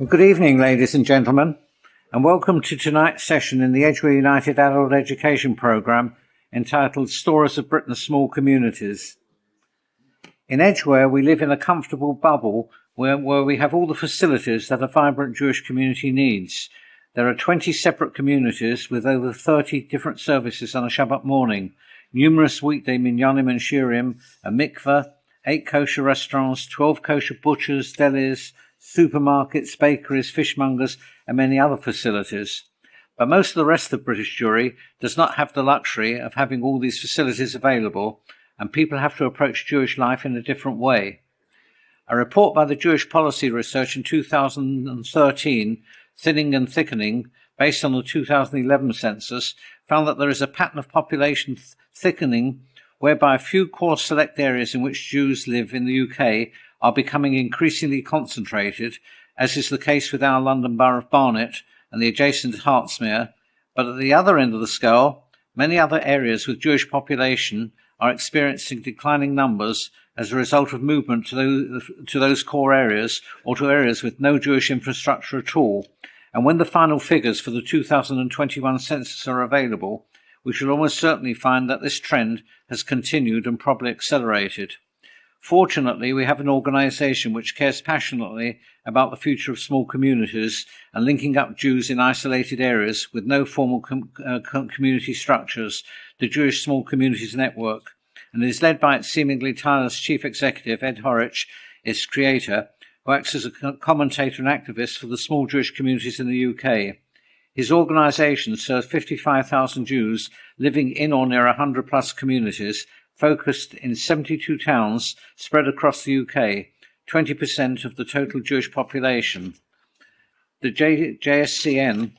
Good evening, ladies and gentlemen, and welcome to tonight's session in the Edgware United Adult Education Programme entitled Stories of Britain's Small Communities. In Edgware, we live in a comfortable bubble where we have all the facilities that a vibrant Jewish community needs. There are 20 separate communities with over 30 different services on a Shabbat morning, numerous weekday minyanim and shirim, a mikveh, 8 kosher restaurants, 12 kosher butchers, delis, supermarkets, bakeries, fishmongers, and many other facilities. But most of the rest of British Jewry does not have the luxury of having all these facilities available, and people have to approach Jewish life in a different way. A report by the Jewish Policy Research in 2013, Thinning and Thickening, based on the 2011 census, found that there is a pattern of population thickening whereby a few core select areas in which Jews live in the UK are becoming increasingly concentrated, as is the case with our London borough of Barnet and the adjacent Hertsmere. But at the other end of the scale, many other areas with Jewish population are experiencing declining numbers as a result of movement to those core areas or to areas with no Jewish infrastructure at all. And when the final figures for the 2021 census are available, we shall almost certainly find that this trend has continued and probably accelerated. Fortunately, we have an organisation which cares passionately about the future of small communities and linking up Jews in isolated areas with no formal community structures, the Jewish Small Communities Network, and it is led by its seemingly tireless chief executive, Ed Horwich, its creator, who acts as a commentator and activist for the small Jewish communities in the UK. His organisation serves 55,000 Jews living in or near 100 plus communities, focused in 72 towns spread across the UK, 20% of the total Jewish population. The JSCN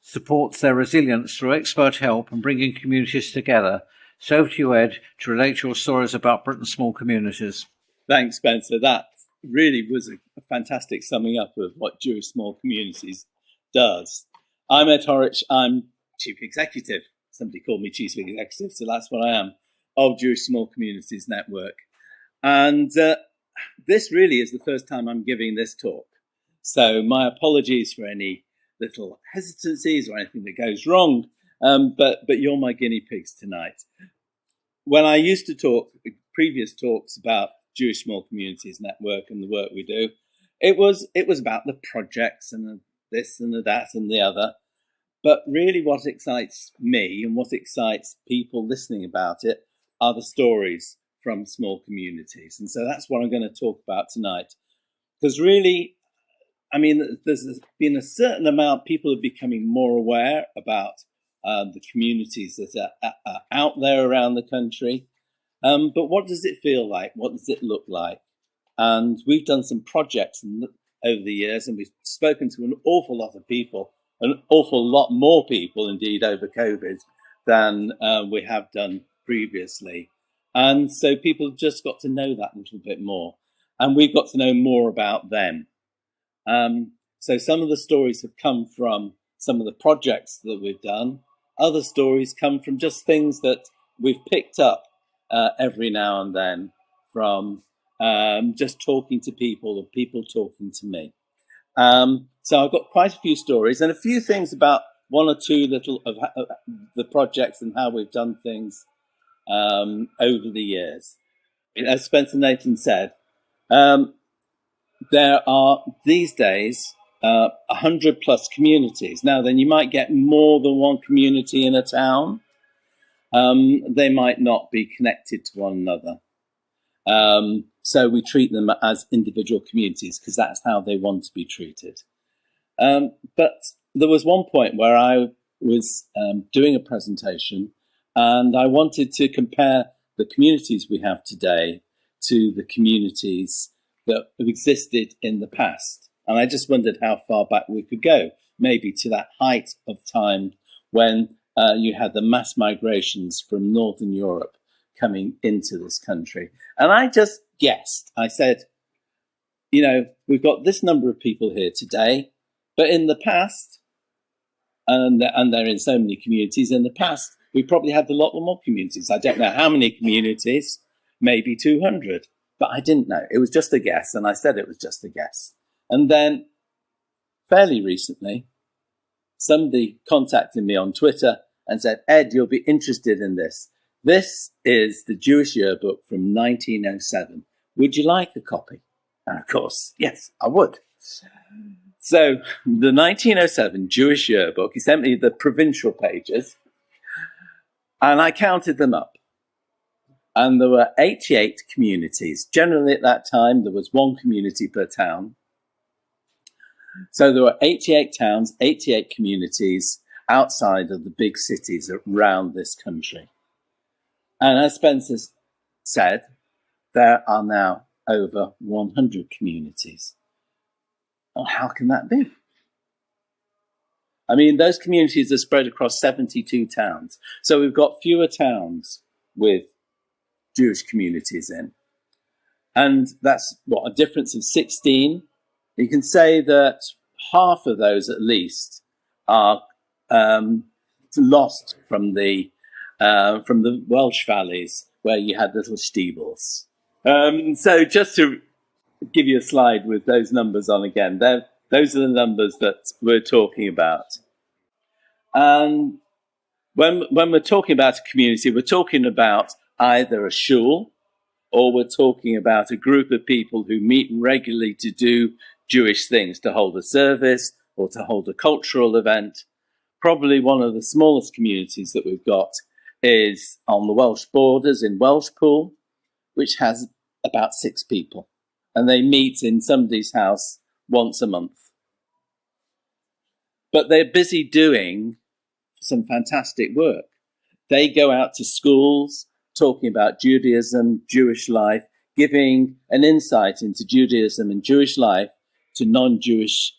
supports their resilience through expert help and bringing communities together. So over to you, Ed, to relate your stories about Britain's small communities. Thanks, Spencer. That really was a fantastic summing up of what Jewish Small Communities does. I'm Ed Horwich. I'm Chief Executive. Somebody called me Chief Executive, so that's what I am, of Jewish Small Communities Network. And this really is the first time I'm giving this talk. So my apologies for any little hesitancies or anything that goes wrong, but you're my guinea pigs tonight. When I used to talk, previous talks about Jewish Small Communities Network and the work we do, it was about the projects and the this and the that and the other. But really what excites me and what excites people listening about it are the stories from small communities. And so that's what I'm going to talk about tonight. Because really, I mean, there's been a certain amount, people are becoming more aware about the communities that are out there around the country. But what does it feel like? What does it look like? And we've done some projects over the years, and we've spoken to an awful lot of people, an awful lot more people, indeed, over COVID than we have done previously. And so people just got to know that a little bit more. And we've got to know more about them. So some of the stories have come from some of the projects that we've done. Other stories come from just things that we've picked up every now and then from just talking to people or people talking to me. So I've got quite a few stories and a few things about one or two little of the projects and how we've done things over the years. As Spencer Nathan said, there are these days 100 plus communities. Now then, you might get more than one community in a town. They might not be connected to one another. So we treat them as individual communities because that's how they want to be treated. But there was one point where I was doing a presentation and I wanted to compare the communities we have today to the communities that have existed in the past. And I just wondered how far back we could go, maybe to that height of time when you had the mass migrations from Northern Europe coming into this country. And I just guessed. I said, you know, we've got this number of people here today, but in the past, and they're in so many communities, in the past, we probably had a lot more communities. I don't know how many communities, maybe 200, but I didn't know. It was just a guess, and I said it was just a guess. And then fairly recently, somebody contacted me on Twitter and said, Ed, you'll be interested in this. This is the Jewish yearbook from 1907. Would you like a copy? And of course, yes, I would. So the 1907 Jewish yearbook, he sent me the provincial pages, and I counted them up. And there were 88 communities. Generally at that time, there was one community per town. So there were 88 towns, 88 communities outside of the big cities around this country. And as Spencer said, there are now over 100 communities. Well, how can that be? I mean, those communities are spread across 72 towns. So we've got fewer towns with Jewish communities in. And that's, what, a difference of 16? You can say that half of those, at least, are lost from the Welsh valleys, where you had little steebles. So just to give you a slide with those numbers on again, those are the numbers that we're talking about. And when we're talking about a community, we're talking about either a shul, or we're talking about a group of people who meet regularly to do Jewish things, to hold a service or to hold a cultural event. Probably one of the smallest communities that we've got is on the Welsh borders in Welshpool, which has about 6 people. And they meet in somebody's house once a month. But they're busy doing some fantastic work. They go out to schools talking about Judaism, Jewish life, giving an insight into Judaism and Jewish life to non-Jewish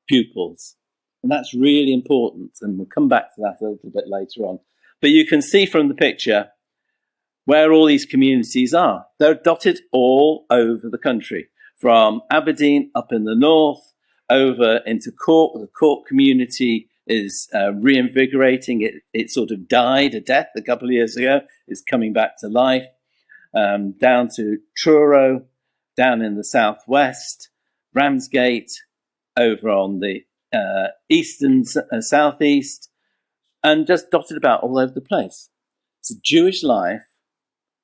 pupils. And that's really important. And we'll come back to that a little bit later on. But you can see from the picture where all these communities are. They're dotted all over the country, from Aberdeen up in the north, over into Cork. The Cork community is reinvigorating. It sort of died a death a couple of years ago. It's coming back to life. Down to Truro, down in the southwest, Ramsgate, over on the eastern southeast, and just dotted about all over the place. It's a Jewish life.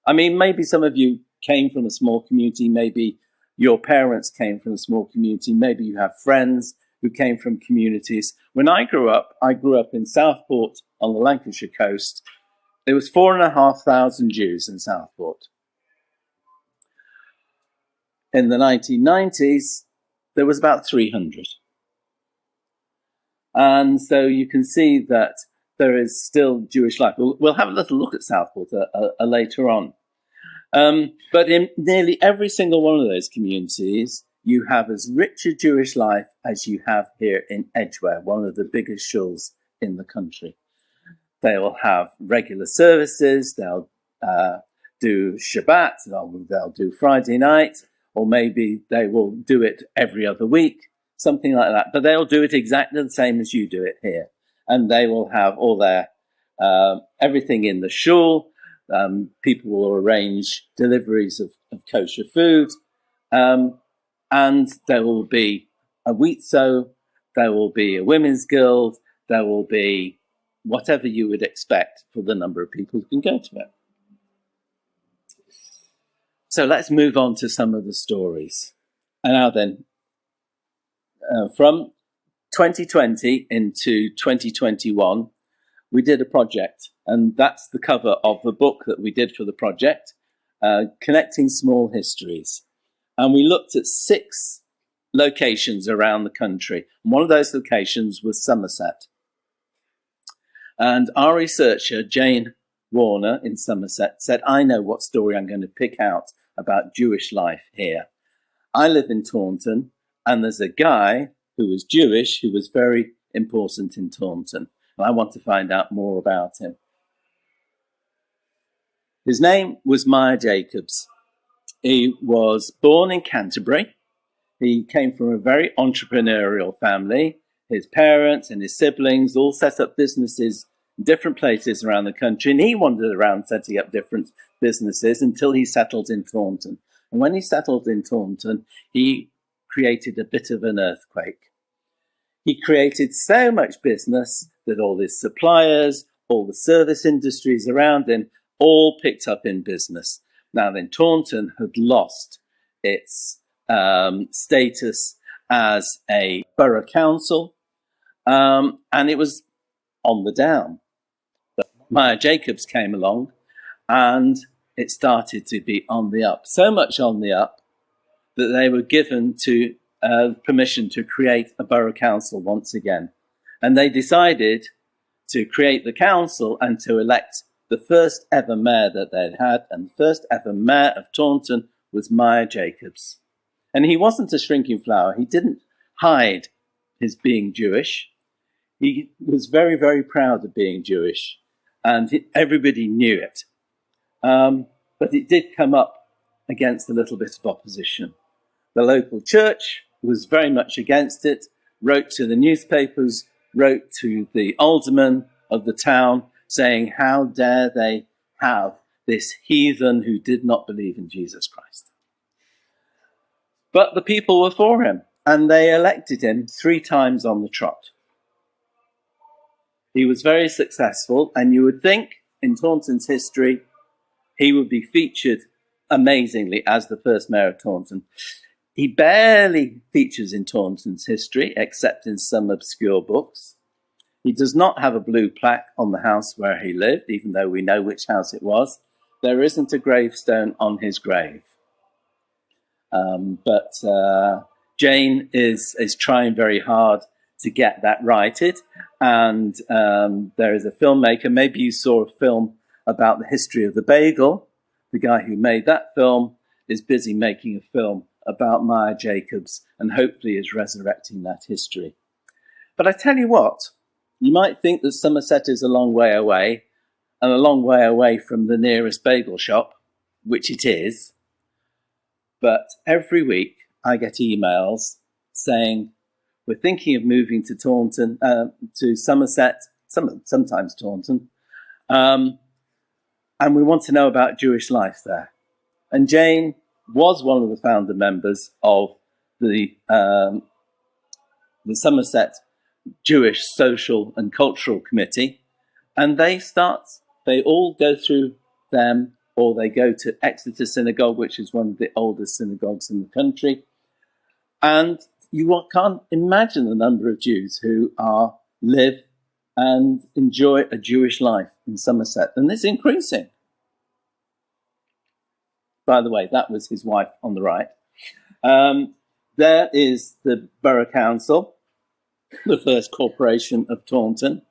I mean, maybe some of you came from a small community, maybe your parents came from a small community, maybe you have friends who came from communities. When I grew up in Southport on the Lancashire coast. There was 4,500 Jews in Southport. In the 1990s, there was about 300. And so you can see that there is still Jewish life. We'll have a little look at Southport later on. But in nearly every single one of those communities, you have as rich a Jewish life as you have here in Edgware, one of the biggest shuls in the country. They will have regular services, they'll do Shabbat, they'll do Friday night, or maybe they will do it every other week, something like that. But they'll do it exactly the same as you do it here. And they will have all their, everything in the shul. People will arrange deliveries of kosher food. And there will be a wheat sow, there will be a women's guild, there will be whatever you would expect for the number of people who can go to it. So let's move on to some of the stories. And now then, from 2020 into 2021, we did a project, and that's the cover of the book that we did for the project, Connecting Small Histories. And we looked at 6 locations around the country. And one of those locations was Somerset. And our researcher, Jane Warner in Somerset, said, I know what story I'm going to pick out about Jewish life here. I live in Taunton, and there's a guy who was Jewish who was very important in Taunton. And I want to find out more about him. His name was Meyer Jacobs. He was born in Canterbury. He came from a very entrepreneurial family. His parents and his siblings all set up businesses in different places around the country. And he wandered around setting up different businesses until he settled in Taunton. And when he settled in Taunton, he created a bit of an earthquake. He created so much business that all his suppliers, all the service industries around him, all picked up in business. Now then, Taunton had lost its status as a borough council, and it was on the down. But Maya Jacobs came along, and it started to be on the up. So much on the up that they were given to permission to create a borough council once again. And they decided to create the council and to elect the first ever mayor that they'd had. And the first ever mayor of Taunton was Maya Jacobs. And he wasn't a shrinking flower. He didn't hide his being Jewish. He was very, very proud of being Jewish. And everybody knew it. But it did come up against a little bit of opposition. The local church was very much against it, wrote to the newspapers, wrote to the alderman of the town, saying, how dare they have this heathen who did not believe in Jesus Christ. But the people were for him, and they elected him 3 times on the trot. He was very successful, and you would think in Taunton's history, he would be featured amazingly as the first mayor of Taunton. He barely features in Taunton's history, except in some obscure books. He does not have a blue plaque on the house where he lived, even though we know which house it was. There isn't a gravestone on his grave. But Jane is trying very hard to get that righted. And there is a filmmaker, maybe you saw a film about the history of the bagel. The guy who made that film is busy making a film about Maya Jacobs and hopefully is resurrecting that history. But I tell you what, you might think that Somerset is a long way away and a long way away from the nearest bagel shop, which it is. But every week I get emails saying, we're thinking of moving to Taunton, to Somerset, sometimes Taunton, and we want to know about Jewish life there. And Jane was one of the founder members of the Somerset Jewish Social and Cultural Committee, and they all go through them, or they go to Exeter Synagogue, which is one of the oldest synagogues in the country. And you can't imagine the number of Jews who live and enjoy a Jewish life in Somerset, and it's increasing. By the way, that was his wife on the right. There is the Borough Council, the first corporation of Taunton,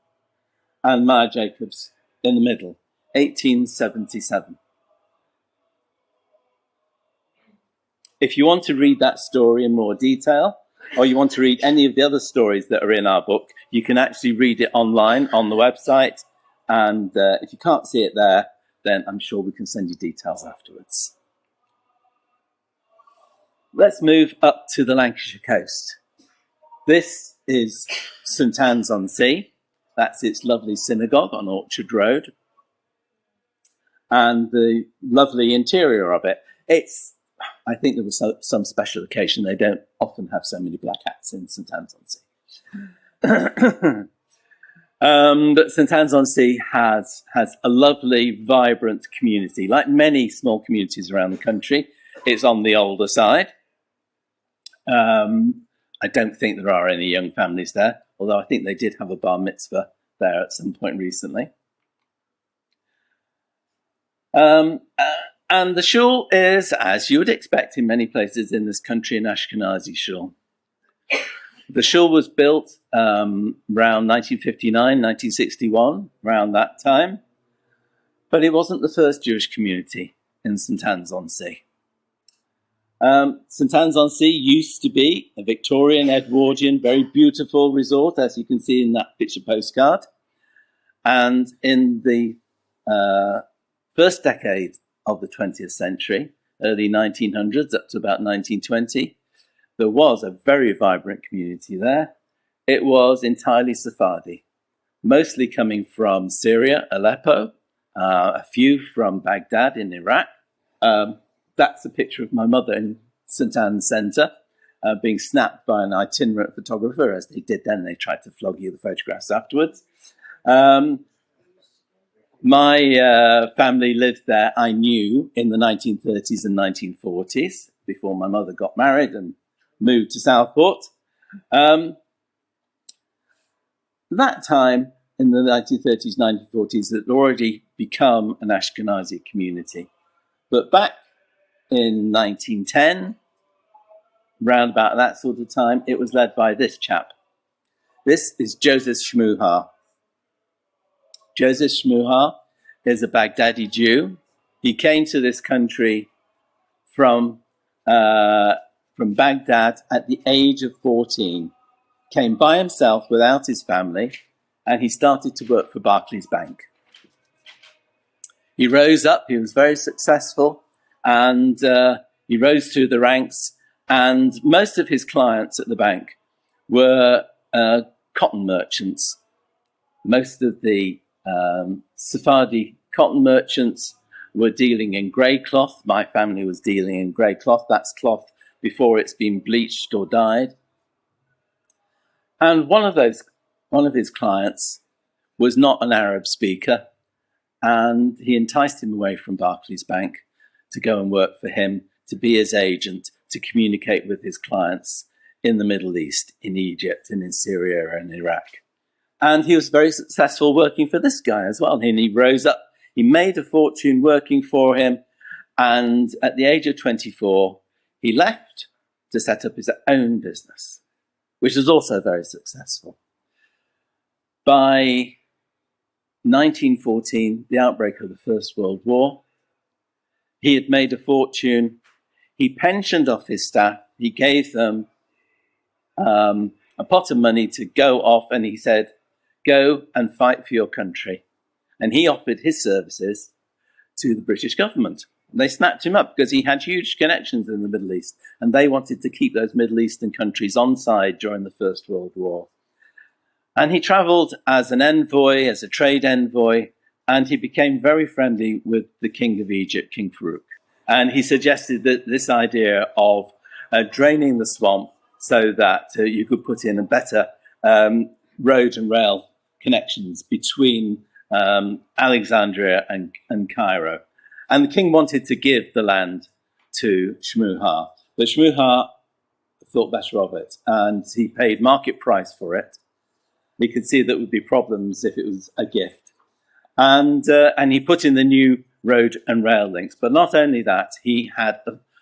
and Maya Jacobs in the middle, 1877. If you want to read that story in more detail, or you want to read any of the other stories that are in our book, you can actually read it online on the website. And if you can't see it there, then I'm sure we can send you details afterwards. Let's move up to the Lancashire coast. This is St Anne's on Sea. That's its lovely synagogue on Orchard Road. And the lovely interior of it. I think there was some special occasion. They don't often have so many black hats in St Anne's on Sea. But St Anne's on Sea has a lovely, vibrant community. Like many small communities around the country, it's on the older side. I don't think there are any young families there, although I think they did have a bar mitzvah there at some point recently. And the shul is, as you would expect in many places in this country, an Ashkenazi shul. The shul was built around 1959, 1961, around that time. But it wasn't the first Jewish community in St Anne's on Sea. St Anne's on Sea used to be a Victorian, Edwardian, very beautiful resort, as you can see in that picture postcard. And in the first decade of the 20th century, early 1900s up to about 1920, there was a very vibrant community there. It was entirely Sephardi, mostly coming from Syria, Aleppo, a few from Baghdad in Iraq. That's a picture of my mother in St Anne's Centre. being snapped by an itinerant photographer, as they did then. They tried to flog you the photographs afterwards. My family lived there, I knew, in the 1930s and 1940s, before my mother got married and moved to Southport. That time, in the 1930s, 1940s, it had already become an Ashkenazi community. But back in 1910, round about that sort of time, it was led by this chap. This is Joseph Schmooha. Joseph Schmooha is a Baghdadi Jew. He came to this country from Baghdad at the age of 14, came by himself without his family, and he started to work for Barclays Bank. He rose up, he was very successful, and he rose through the ranks, and most of his clients at the bank were cotton merchants. Most of the Sephardi cotton merchants were dealing in grey cloth. My family was dealing in grey cloth. That's cloth before it's been bleached or dyed. And one of his clients was not an Arab speaker, and he enticed him away from Barclays Bank to go and work for him, to be his agent, to communicate with his clients in the Middle East, in Egypt and in Syria and Iraq. And he was very successful working for this guy as well. And he rose up, he made a fortune working for him. And at the age of 24, he left to set up his own business, which was also very successful. By 1914, the outbreak of the First World War, he had made a fortune. He pensioned off his staff. He gave them a pot of money to go off, and he said, go and fight for your country. And he offered his services to the British government. They snapped him up because he had huge connections in the Middle East, and they wanted to keep those Middle Eastern countries on side during the First World War. And he travelled as an envoy, as a trade envoy, and he became very friendly with the King of Egypt, King Farouk. And he suggested that this idea of draining the swamp so that you could put in a better road and rail connections between Alexandria and Cairo. And the king wanted to give the land to Schmooha, but Schmooha thought better of it, and he paid market price for it. We could see that would be problems if it was a gift. And he put in the new road and rail links. But not only that, he had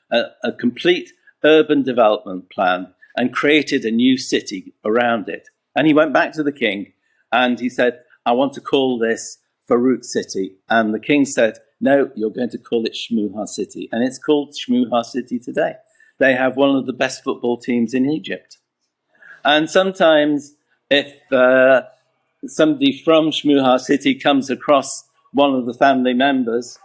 a complete urban development plan and created a new city around it. And he went back to the king and he said, I want to call this Farouk City. And the king said, no, you're going to call it Schmooha City. And it's called Schmooha City today. They have one of the best football teams in Egypt. And sometimes if somebody from Schmooha City comes across one of the family members,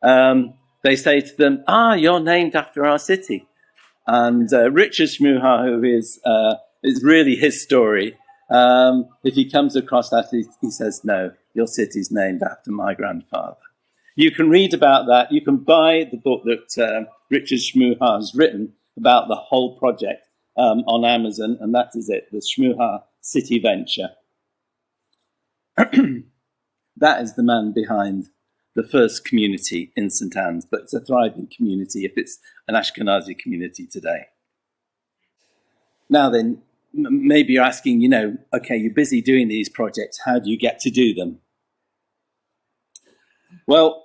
they say to them, you're named after our city. And Richard Schmooha, who is really his story, if he comes across that, he says, no, your city's named after my grandfather. You can read about that. You can buy the book that Richard Schmooha has written about the whole project on Amazon, and that is it, the Schmooha City Venture. That is the man behind the first community in St. Anne's, but it's a thriving community if it's an Ashkenazi community today. Now then, maybe you're asking, okay, you're busy doing these projects, how do you get to do them? Well,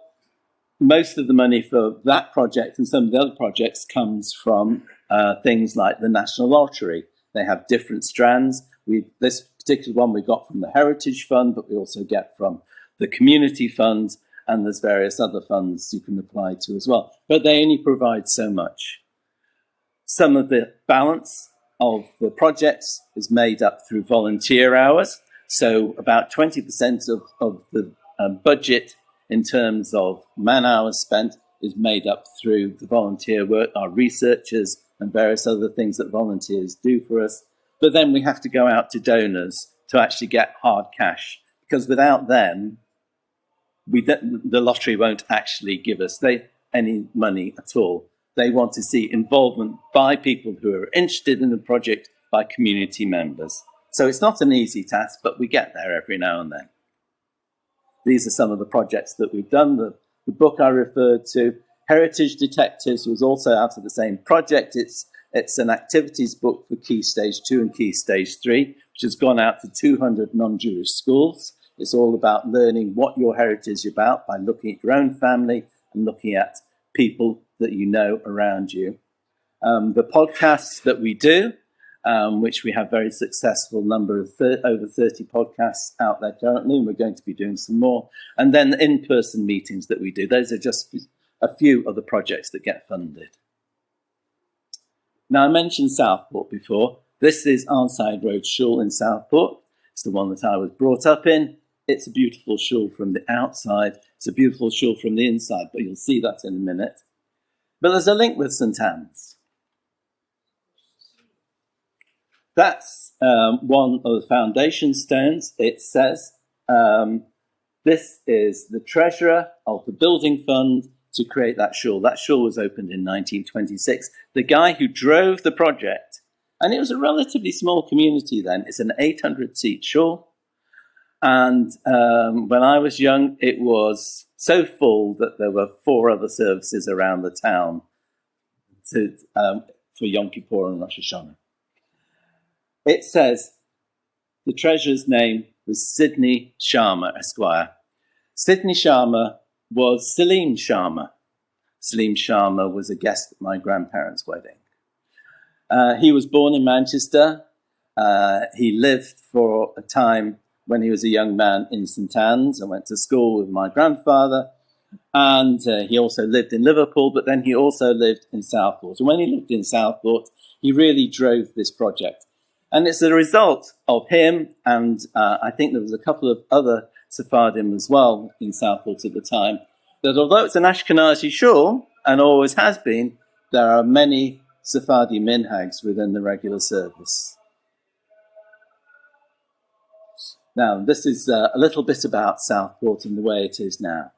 most of the money for that project and some of the other projects comes from things like the National Lottery. They have different strands. This particular one we got from the Heritage Fund, but we also get from the Community Fund, and there's various other funds you can apply to as well. But they only provide so much. Some of the balance of the projects is made up through volunteer hours. So about 20% of the budget in terms of man hours spent is made up through the volunteer work, our researchers and various other things that volunteers do for us. But then we have to go out to donors to actually get hard cash, because without them, the lottery won't actually give us any money at all. They want to see involvement by people who are interested in the project, by community members. So it's not an easy task, but we get there every now and then. These are some of the projects that we've done. The book I referred to, Heritage Detectives, was also out of the same project. It's an activities book for Key Stage 2 and Key Stage 3, which has gone out to 200 non-Jewish schools. It's all about learning what your heritage is about by looking at your own family and looking at people that you know around you. The podcasts that we do, which we have very successful number of over 30 podcasts out there currently, and we're going to be doing some more. And then the in-person meetings that we do. Those are just a few of the projects that get funded. Now, I mentioned Southport before. This is Arnside Road Shul in Southport. It's the one that I was brought up in. It's a beautiful shul from the outside. It's a beautiful shul from the inside, but you'll see that in a minute. But there's a link with St. Anne's. That's one of the foundation stones. It says, this is the treasurer of the building fund to create that shul. That shul was opened in 1926. The guy who drove the project, and it was a relatively small community then, it's an 800-seat shul. And when I was young, it was so full that there were 4 other services around the town for Yom Kippur and Rosh Hashanah. It says the treasurer's name was Sidney Sharma, Esquire. Sidney Sharma was Salim Sharma. Salim Sharma was a guest at my grandparents' wedding. He was born in Manchester. He lived for a time when he was a young man in St. Anne's and went to school with my grandfather. And he also lived in Liverpool, but then he also lived in Southport. And when he lived in Southport, he really drove this project. And it's a result of him, and I think there was a couple of other Sephardim as well in Southport at the time, that although it's an Ashkenazi shul, and always has been, there are many Sephardi minhags within the regular service. Now, this is a little bit about Southport and the way it is now.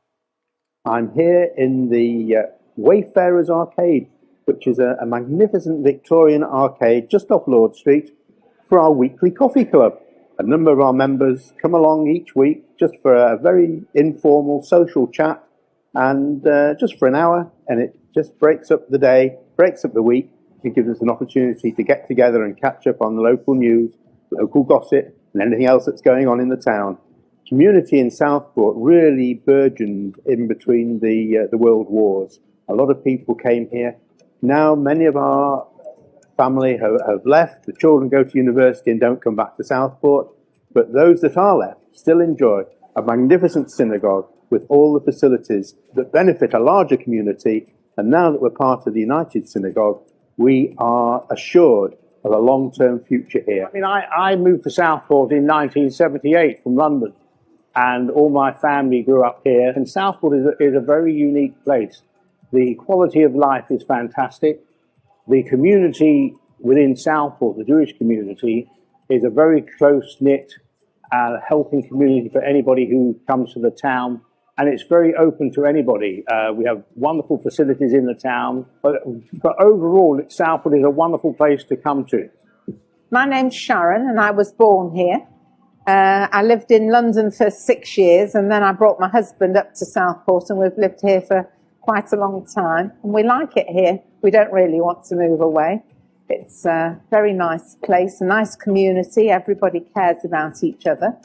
I'm here in the Wayfarers Arcade, which is a magnificent Victorian arcade just off Lord Street, for our weekly coffee club. A number of our members come along each week just for a very informal social chat, and just for an hour, and it just breaks up the day, breaks up the week. It gives us an opportunity to get together and catch up on the local news, local gossip, and anything else that's going on in the town. Community in Southport really burgeoned in between the world wars. A lot of people came here. Now many of our family have left. The children go to university and don't come back to Southport. But those that are left still enjoy a magnificent synagogue with all the facilities that benefit a larger community. And now that we're part of the United Synagogue, we are assured of a long-term future here. I mean, I moved to Southport in 1978 from London, and all my family grew up here. And Southport is a very unique place. The quality of life is fantastic. The community within Southport, the Jewish community, is a very close-knit, helping community for anybody who comes to the town. And it's very open to anybody. We have wonderful facilities in the town. But overall, Southport is a wonderful place to come to. My name's Sharon, and I was born here. I lived in London for 6 years, and then I brought my husband up to Southport, and we've lived here for quite a long time. And we like it here. We don't really want to move away. It's a very nice place, a nice community. Everybody cares about each other.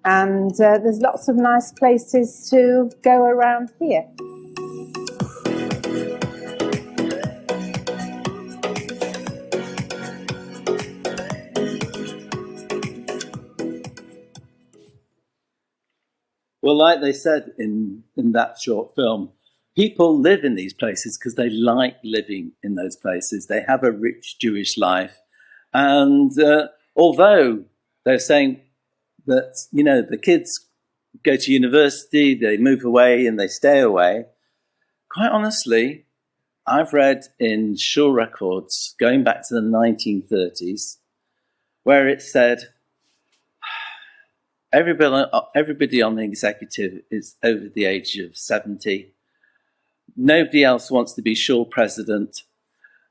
And there's lots of nice places to go around here. Well, like they said in that short film, people live in these places because they like living in those places. They have a rich Jewish life. And although they're saying that, you know, the kids go to university, they move away and they stay away, quite honestly, I've read in shul records going back to the 1930s where it said everybody on the executive is over the age of 70. Nobody else wants to be Shaw president.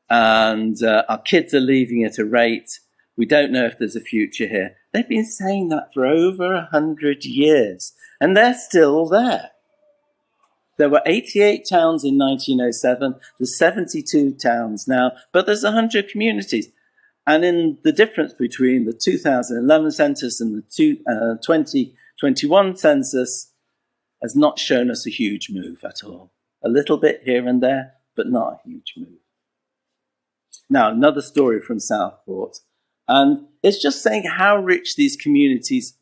And our kids are leaving at a rate. We don't know if there's a future here. They've been saying that for over 100 years, and they're still there. There were 88 towns in 1907. There's 72 towns now, but there's 100 communities. And in the difference between the 2011 census and the 2021 census has not shown us a huge move at all. A little bit here and there, but not a huge move. Now, another story from Southport. And it's just saying how rich these communities,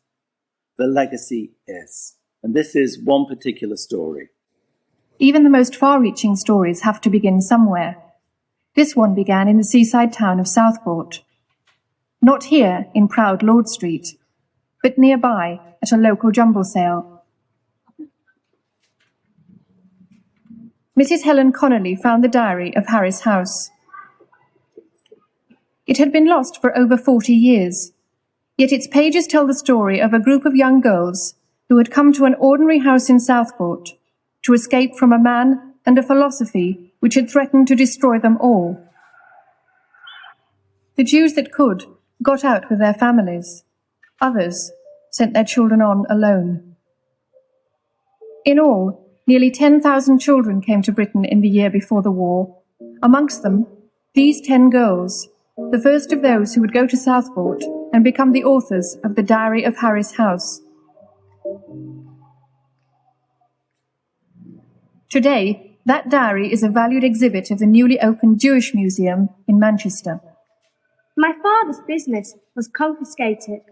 the legacy is. And this is one particular story. Even the most far-reaching stories have to begin somewhere. This one began in the seaside town of Southport. Not here in proud Lord Street, but nearby at a local jumble sale. Mrs. Helen Connolly found the diary of Harris House. It had been lost for over 40 years, yet its pages tell the story of a group of young girls who had come to an ordinary house in Southport to escape from a man and a philosophy which had threatened to destroy them all. The Jews that could got out with their families. Others sent their children on alone. In all, nearly 10,000 children came to Britain in the year before the war. Amongst them, these 10 girls, the first of those who would go to Southport and become the authors of the Diary of Harris House. Today, that diary is a valued exhibit of the newly opened Jewish Museum in Manchester. My father's business was confiscated.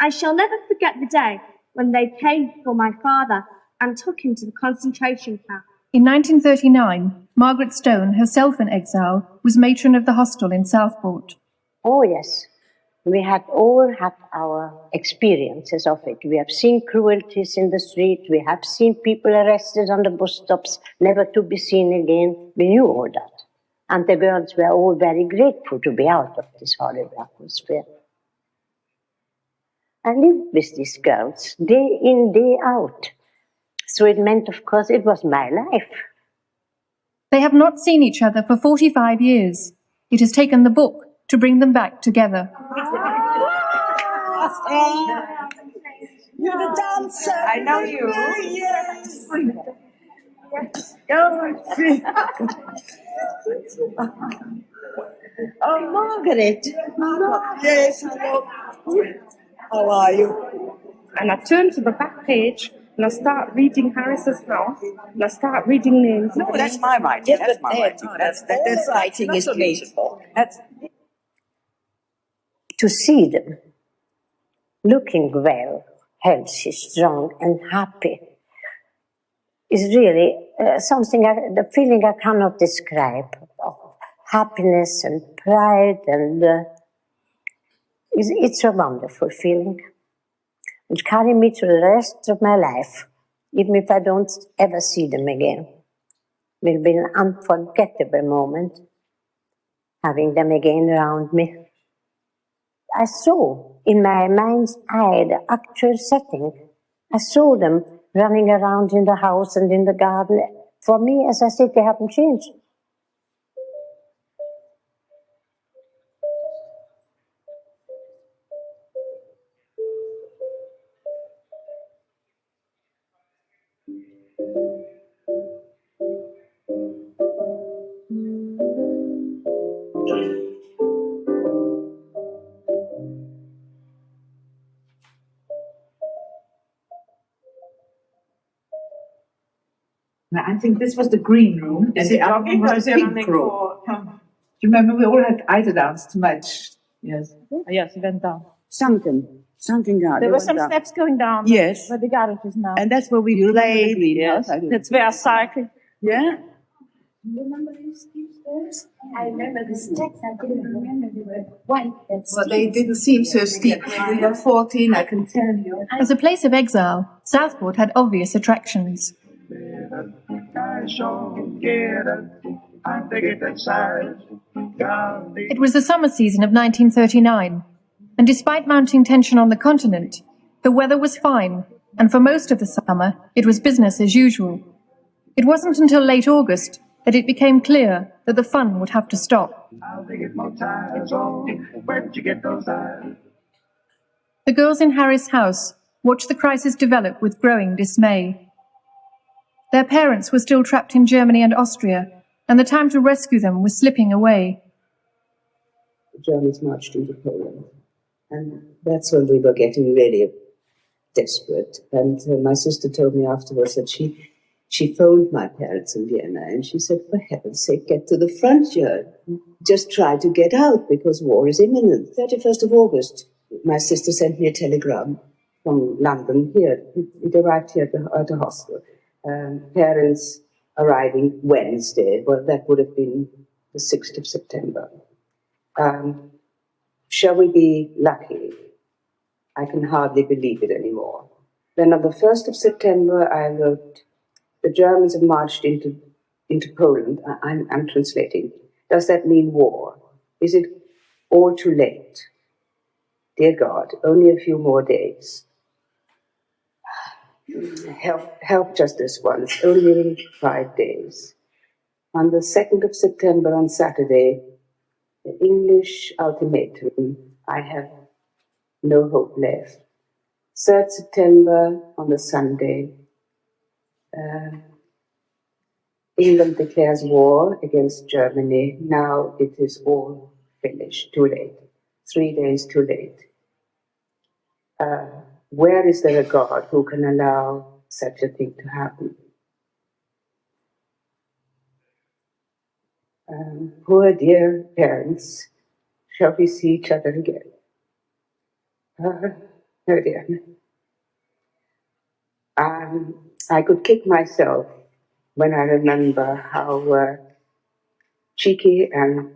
I shall never forget the day when they came for my father and took him to the concentration camp. In 1939, Margaret Stone, herself in exile, was matron of the hostel in Southport. Oh, yes. We had all had our experiences of it. We have seen cruelties in the street. We have seen people arrested on the bus stops, never to be seen again. We knew all that. And the girls were all very grateful to be out of this horrible atmosphere. I lived with these girls day in, day out. So it meant, of course, it was my life. They have not seen each other for 45 years. It has taken the book to bring them back together. You're the dancer. I know you. Yes. Oh, Margaret. Yes, hello. How are you? And I turn to the back page and I start reading Harris's House and I start reading names. No, that's my writing. Yes, that's my writing. That's writing is beautiful. That's to see them looking well, healthy, strong, and happy is really something, the feeling I cannot describe, of happiness and pride, and it's a wonderful feeling. It carry me through the rest of my life, even if I don't ever see them again. It will be an unforgettable moment, having them again around me. I saw in my mind's eye the actual setting. I saw them running around in the house and in the garden. For me, as I said, they haven't changed. I think this was the green room, and the other one was the pink room. Do you remember we all had eiderdown to match? Yes. Yes, it went down. something down. There were some steps going down. Yes. Where the garage is now. And that's where we played. Yes. That's where I cycled. Yeah. You remember these stairs? I remember the steps. I didn't remember they were white. Well, they didn't seem so steep when we were 14, I can tell you. As a place of exile, Southport had obvious attractions. It was the summer season of 1939, and despite mounting tension on the continent, the weather was fine, and for most of the summer it was business as usual. It wasn't until late August that it became clear that the fun would have to stop. The girls in Harris' house watched the crisis develop with growing dismay. Their parents were still trapped in Germany and Austria, and the time to rescue them was slipping away. The Germans marched into Poland, and that's when we were getting really desperate. And my sister told me afterwards that she phoned my parents in Vienna, and she said, for heaven's sake, get to the front here. Just try to get out, because war is imminent. 31st of August, my sister sent me a telegram from London here. It arrived here at the hostel. Parents arriving Wednesday. Well, that would have been the 6th of September. Shall we be lucky? I can hardly believe it anymore. Then on the 1st of September, I wrote, the Germans have marched into Poland. I'm translating. Does that mean war? Is it all too late? Dear God, only a few more days. Help just this once, only 5 days. On the 2nd of September, on Saturday, the English ultimatum, I have no hope left. 3rd September, on the Sunday, England declares war against Germany. Now it is all finished, too late. 3 days too late. Where is there a God who can allow such a thing to happen? Poor dear parents, shall we see each other again? Oh dear. I could kick myself when I remember how cheeky and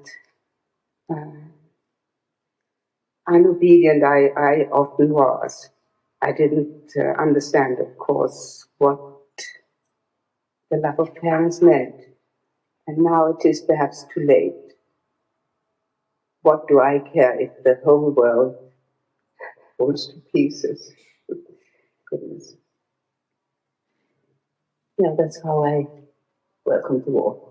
unobedient I often was. I didn't understand, of course, what the love of parents meant. And now it is perhaps too late. What do I care if the whole world falls to pieces? Goodness. Yeah, that's how I welcome the war.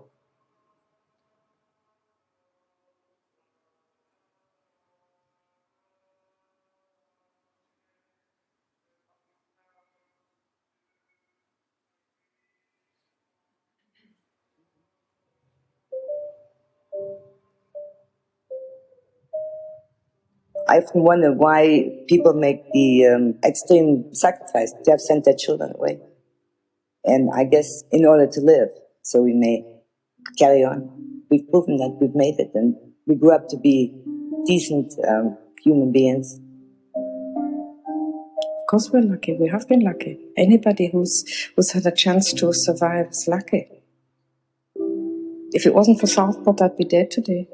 I often wonder why people make the extreme sacrifice to have sent their children away. And I guess in order to live, so we may carry on. We've proven that we've made it, and we grew up to be decent human beings. Of course we're lucky. We have been lucky. Anybody who's had a chance to survive is lucky. If it wasn't for Southport, I'd be dead today.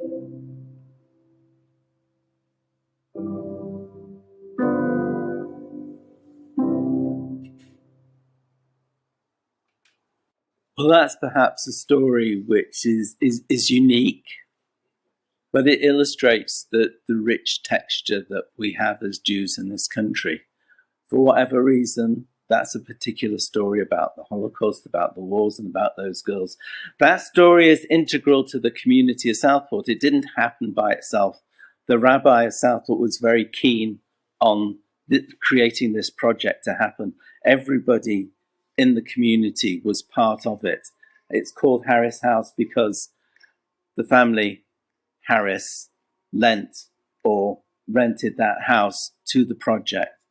Well, that's perhaps a story which is unique, but it illustrates the rich texture that we have as Jews in this country. For whatever reason, that's a particular story about the Holocaust, about the wars, and about those girls. That story is integral to the community of Southport. It didn't happen by itself. The rabbi of Southport was very keen on creating this project to happen. Everybody in the community was part of it. It's called Harris House because the family Harris lent or rented that house to the project.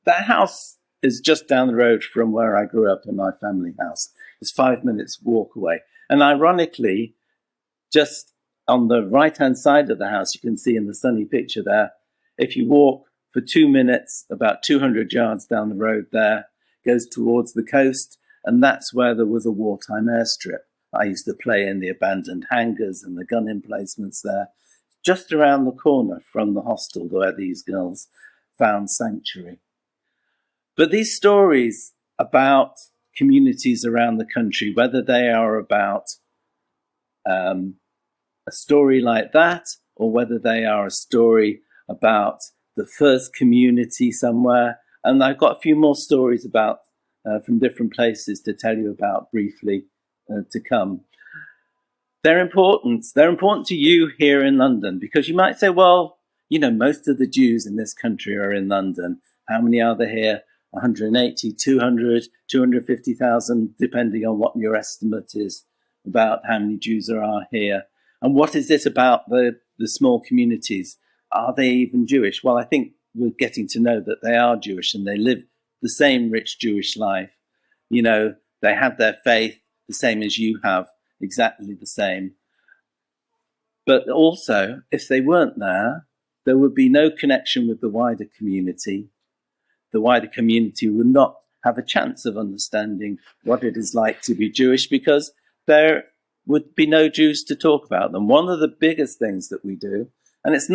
That house is just down the road from where I grew up in my family house. It's 5 minutes walk away. And ironically, just on the right-hand side of the house, you can see in the sunny picture there, if you walk for 2 minutes, about 200 yards down the road there, goes towards the coast, and that's where there was a wartime airstrip. I used to play in the abandoned hangars and the gun emplacements there, just around the corner from the hostel where these girls found sanctuary. But these stories about communities around the country, whether they are about a story like that, or whether they are a story about the first community somewhere, and I've got a few more stories about from different places to tell you about briefly to come. They're important. They're important to you here in London because you might say, well, you know, most of the Jews in this country are in London. How many are there here? 180, 200, 250,000, depending on what your estimate is about how many Jews there are here. And what is it about the small communities? Are they even Jewish? Well, I think we're getting to know that they are Jewish and they live the same rich Jewish life. You know, they have their faith the same as you have, exactly the same. But also, if they weren't there, there would be no connection with the wider community. The wider community would not have a chance of understanding what it is like to be Jewish because there would be no Jews to talk about them. One of the biggest things that we do, and it's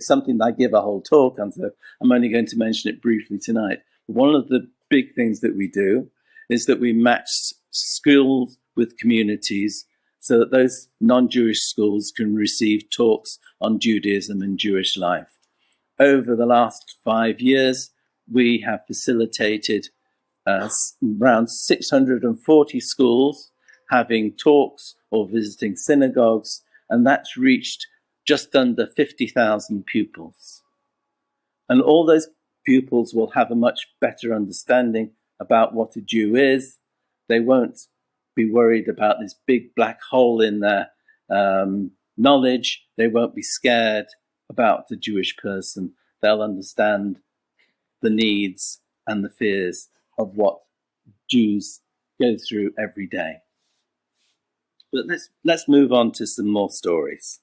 something that I give a whole talk on, so I'm only going to mention it briefly tonight. One of the big things that we do is that we match schools with communities so that those non-Jewish schools can receive talks on Judaism and Jewish life. Over the last 5 years, we have facilitated around 640 schools having talks or visiting synagogues, and that's reached just under 50,000 pupils. And all those pupils will have a much better understanding about what a Jew is. They won't be worried about this big black hole in their knowledge. They won't be scared about the Jewish person. They'll understand the needs and the fears of what Jews go through every day. But let's move on to some more stories.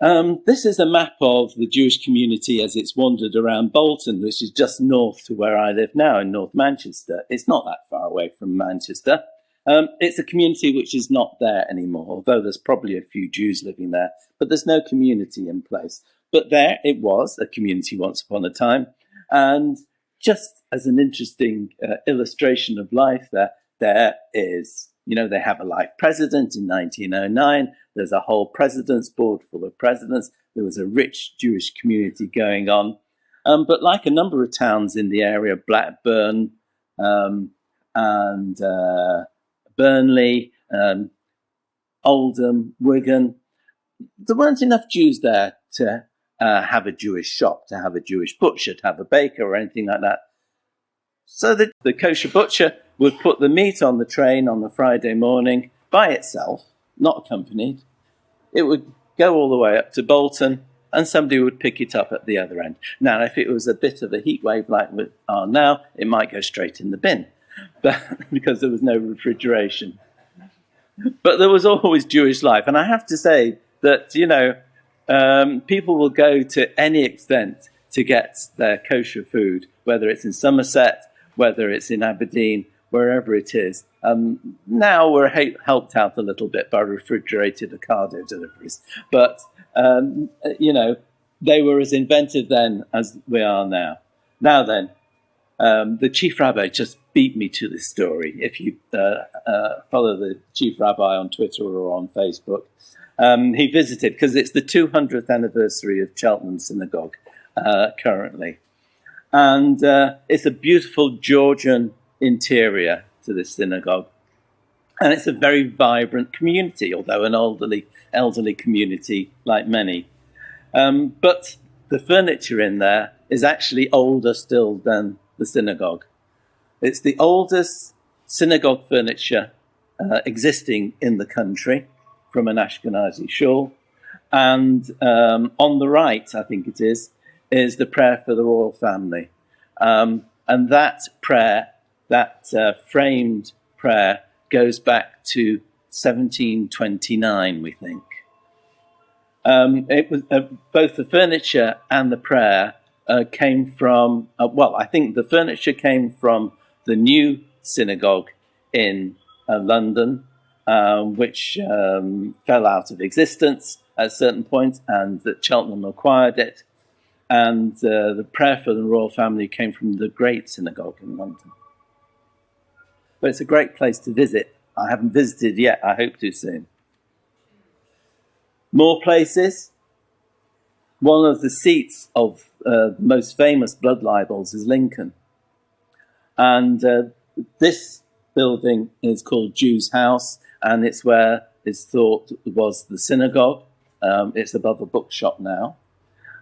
This is a map of the Jewish community as it's wandered around Bolton, which is just north to where I live now in North Manchester. It's not that far away from Manchester. It's a community which is not there anymore, although there's probably a few Jews living there, but there's no community in place. But there it was, a community once upon a time. And just as an interesting illustration of life there is, you know, they have a life president in 1909. There's a whole president's board full of presidents. There was a rich Jewish community going on. But like a number of towns in the area, Blackburn and Burnley, Oldham, Wigan, there weren't enough Jews there to have a Jewish shop, to have a Jewish butcher, to have a baker or anything like that. So the kosher butcher would put the meat on the train on the Friday morning by itself, not accompanied. It would go all the way up to Bolton and somebody would pick it up at the other end. Now, if it was a bit of a heat wave like we are now, it might go straight in the bin, but because there was no refrigeration. But there was always Jewish life. And I have to say that, you know, people will go to any extent to get their kosher food, whether it's in Somerset, whether it's in Aberdeen, wherever it is. Now we're helped out a little bit by refrigerated Ocado deliveries. But, you know, they were as inventive then as we are now. Now then, the chief rabbi just beat me to this story. If you follow the chief rabbi on Twitter or on Facebook, he visited, because it's the 200th anniversary of Cheltenham Synagogue currently. And it's a beautiful Georgian interior to this synagogue. And it's a very vibrant community, although an elderly community like many. But the furniture in there is actually older still than the synagogue. It's the oldest synagogue furniture existing in the country from an Ashkenazi shul. And on the right, I think it is the prayer for the royal family. And that prayer, that framed prayer, goes back to 1729, we think. It was both the furniture and the prayer came from, I think the furniture came from the new synagogue in London, which fell out of existence at a certain point, and that Cheltenham acquired it. And the prayer for the royal family came from the Great Synagogue in London. But it's a great place to visit. I haven't visited yet. I hope to soon. More places. One of the seats of the most famous blood libels is Lincoln. And this building is called Jew's House, and it's where it's thought was the synagogue. It's above a bookshop now.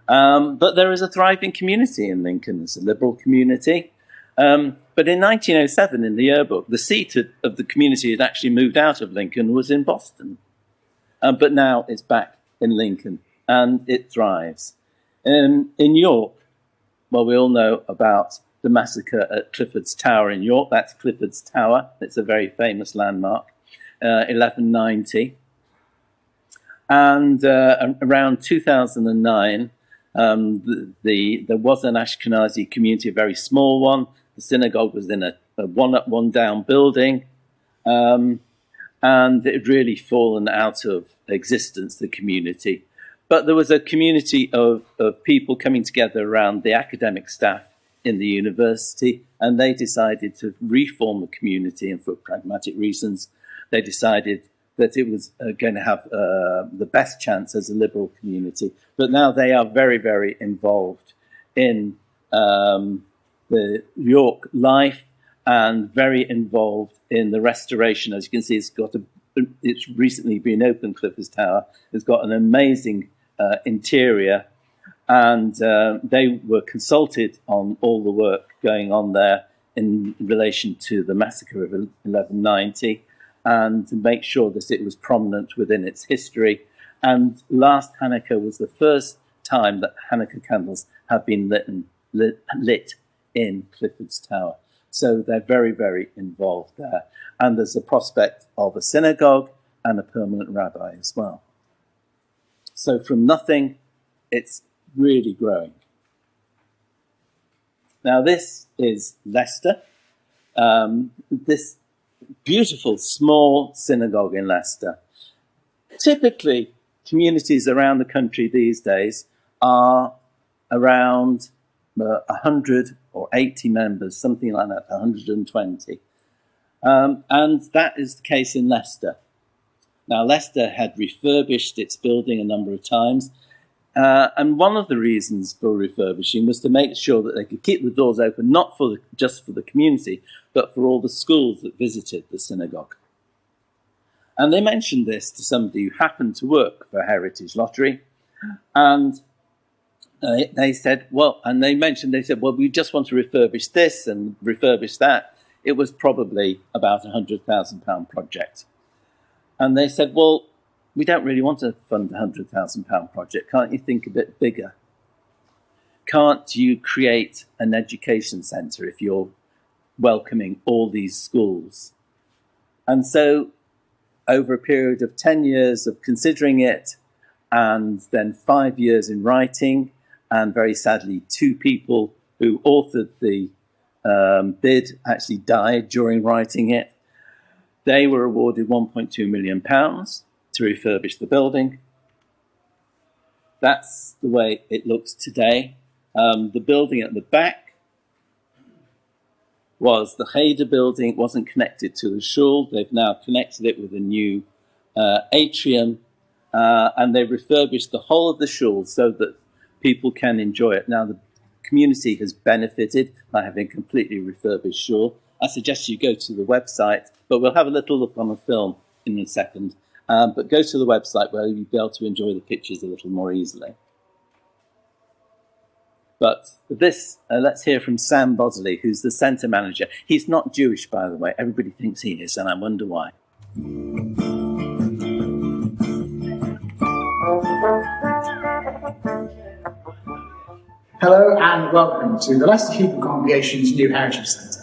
But there is a thriving community in Lincoln. It's a liberal community. But in 1907, in the yearbook, the seat of the community had actually moved out of Lincoln, was in Boston. But now it's back in Lincoln, and it thrives. In York, well, we all know about the massacre at Clifford's Tower in York. That's Clifford's Tower. It's a very famous landmark, 1190. And around 2009, there was an Ashkenazi community, a very small one. The synagogue was in a one-up, one-down building. And it had really fallen out of existence, the community. But there was a community of people coming together around the academic staff in the university, and they decided to reform the community, and for pragmatic reasons, they decided that it was going to have the best chance as a liberal community. But now they are very, very involved in the York life and very involved in the restoration. As you can see, it's recently been opened, Clifford's Tower. It's got an amazing interior, and they were consulted on all the work going on there in relation to the massacre of 1190, and to make sure that it was prominent within its history. And last Hanukkah was the first time that Hanukkah candles have been lit in Clifford's Tower. So they're very, very involved there. And there's the prospect of a synagogue and a permanent rabbi as well. So from nothing, it's really growing. Now this is Leicester. This beautiful small synagogue in Leicester. Typically, communities around the country these days are around 100 or 80 members, something like that, 120. And that is the case in Leicester. Now, Leicester had refurbished its building a number of times, and one of the reasons for refurbishing was to make sure that they could keep the doors open, not just for the community, but for all the schools that visited the synagogue. And they mentioned this to somebody who happened to work for Heritage Lottery, and they said, well, we just want to refurbish this and refurbish that. It was probably about £100,000 project. And they said, well, we don't really want to fund a £100,000 project. Can't you think a bit bigger? Can't you create an education centre if you're welcoming all these schools? And so over a period of 10 years of considering it, and then 5 years in writing, and very sadly, 2 people who authored the bid actually died during writing it. They were awarded £1.2 million to refurbish the building. That's the way it looks today. The building at the back was the Cheder building. It wasn't connected to the shul. They've now connected it with a new atrium, and they refurbished the whole of the shul so that people can enjoy it. Now, the community has benefited by having a completely refurbished shul. I suggest you go to the website, but we'll have a little look on a film in a second. But go to the website where you'll be able to enjoy the pictures a little more easily. But this, let's hear from Sam Bosley, who's the centre manager. He's not Jewish, by the way. Everybody thinks he is, and I wonder why. Hello and welcome to the Leicester Hebrew Congregation's new Heritage Centre.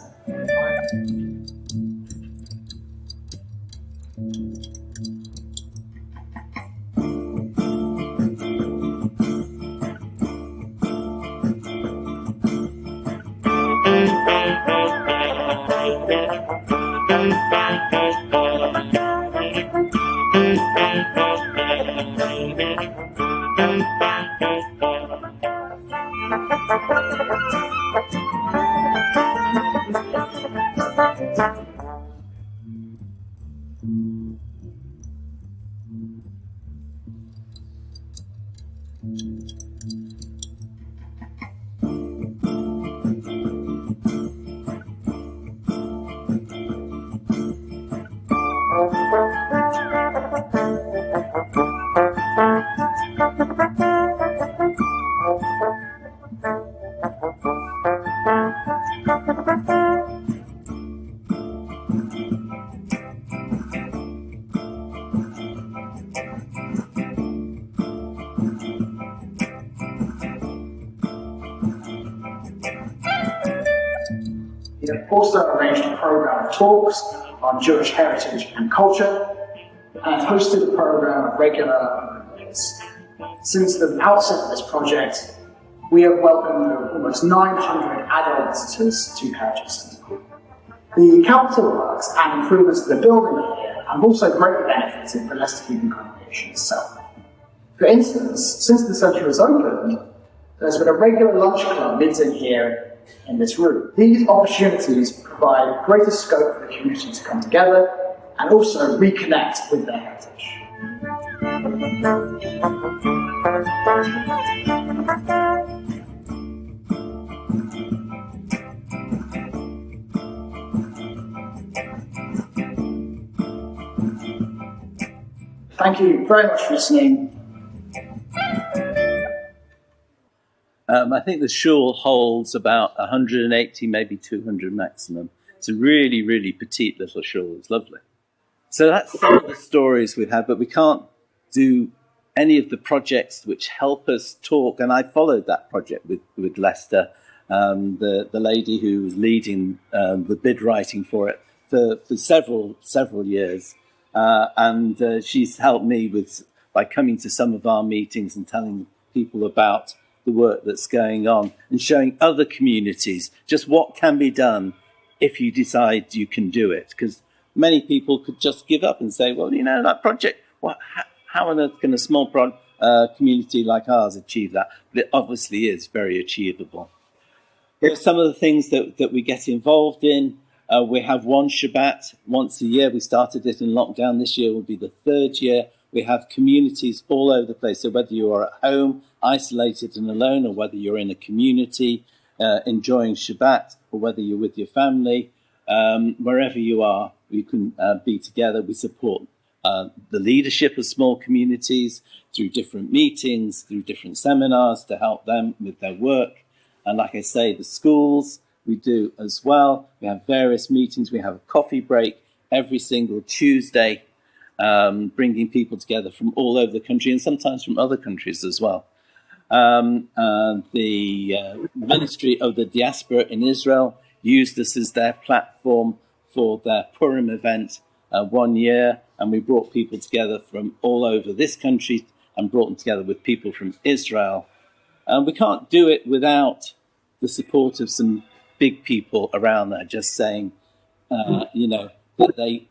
We have also arranged a programme of talks on Jewish heritage and culture, and have hosted a programme of regular events. Since the outset of this project, we have welcomed almost 900 adult visitors to Heritage Centre. The capital works and improvements to the building here have also greatly benefited the Leicester Keeping Congregation itself. For instance, since the centre was opened, there's been a regular lunch club meeting here in this room. These opportunities provide greater scope for the community to come together and also reconnect with their heritage. Thank you very much for listening. I think the shul holds about 180, maybe 200 maximum. It's a really, really petite little shul. It's lovely. So that's some of the stories we've had, but we can't do any of the projects which help us talk. And I followed that project with Leicester, the lady who was leading the bid writing for it for several years. And she's helped me by coming to some of our meetings and telling people about the work that's going on and showing other communities just what can be done if you decide you can do it. Because many people could just give up and say, well, you know, that project, how on earth can a small community like ours achieve that? But it obviously is very achievable. Here are some of the things that we get involved in. We have one Shabbat once a year. We started it in lockdown. This year will be the third year. We have communities all over the place. So whether you are at home, isolated and alone, or whether you're in a community enjoying Shabbat, or whether you're with your family, wherever you are, you can be together. We support the leadership of small communities through different meetings, through different seminars to help them with their work. And like I say, the schools we do as well. We have various meetings. We have a coffee break every single Tuesday, bringing people together from all over the country and sometimes from other countries as well. The Ministry of the Diaspora in Israel used us as their platform for their Purim event 1 year, and we brought people together from all over this country and brought them together with people from Israel. And we can't do it without the support of some big people around there just saying, that they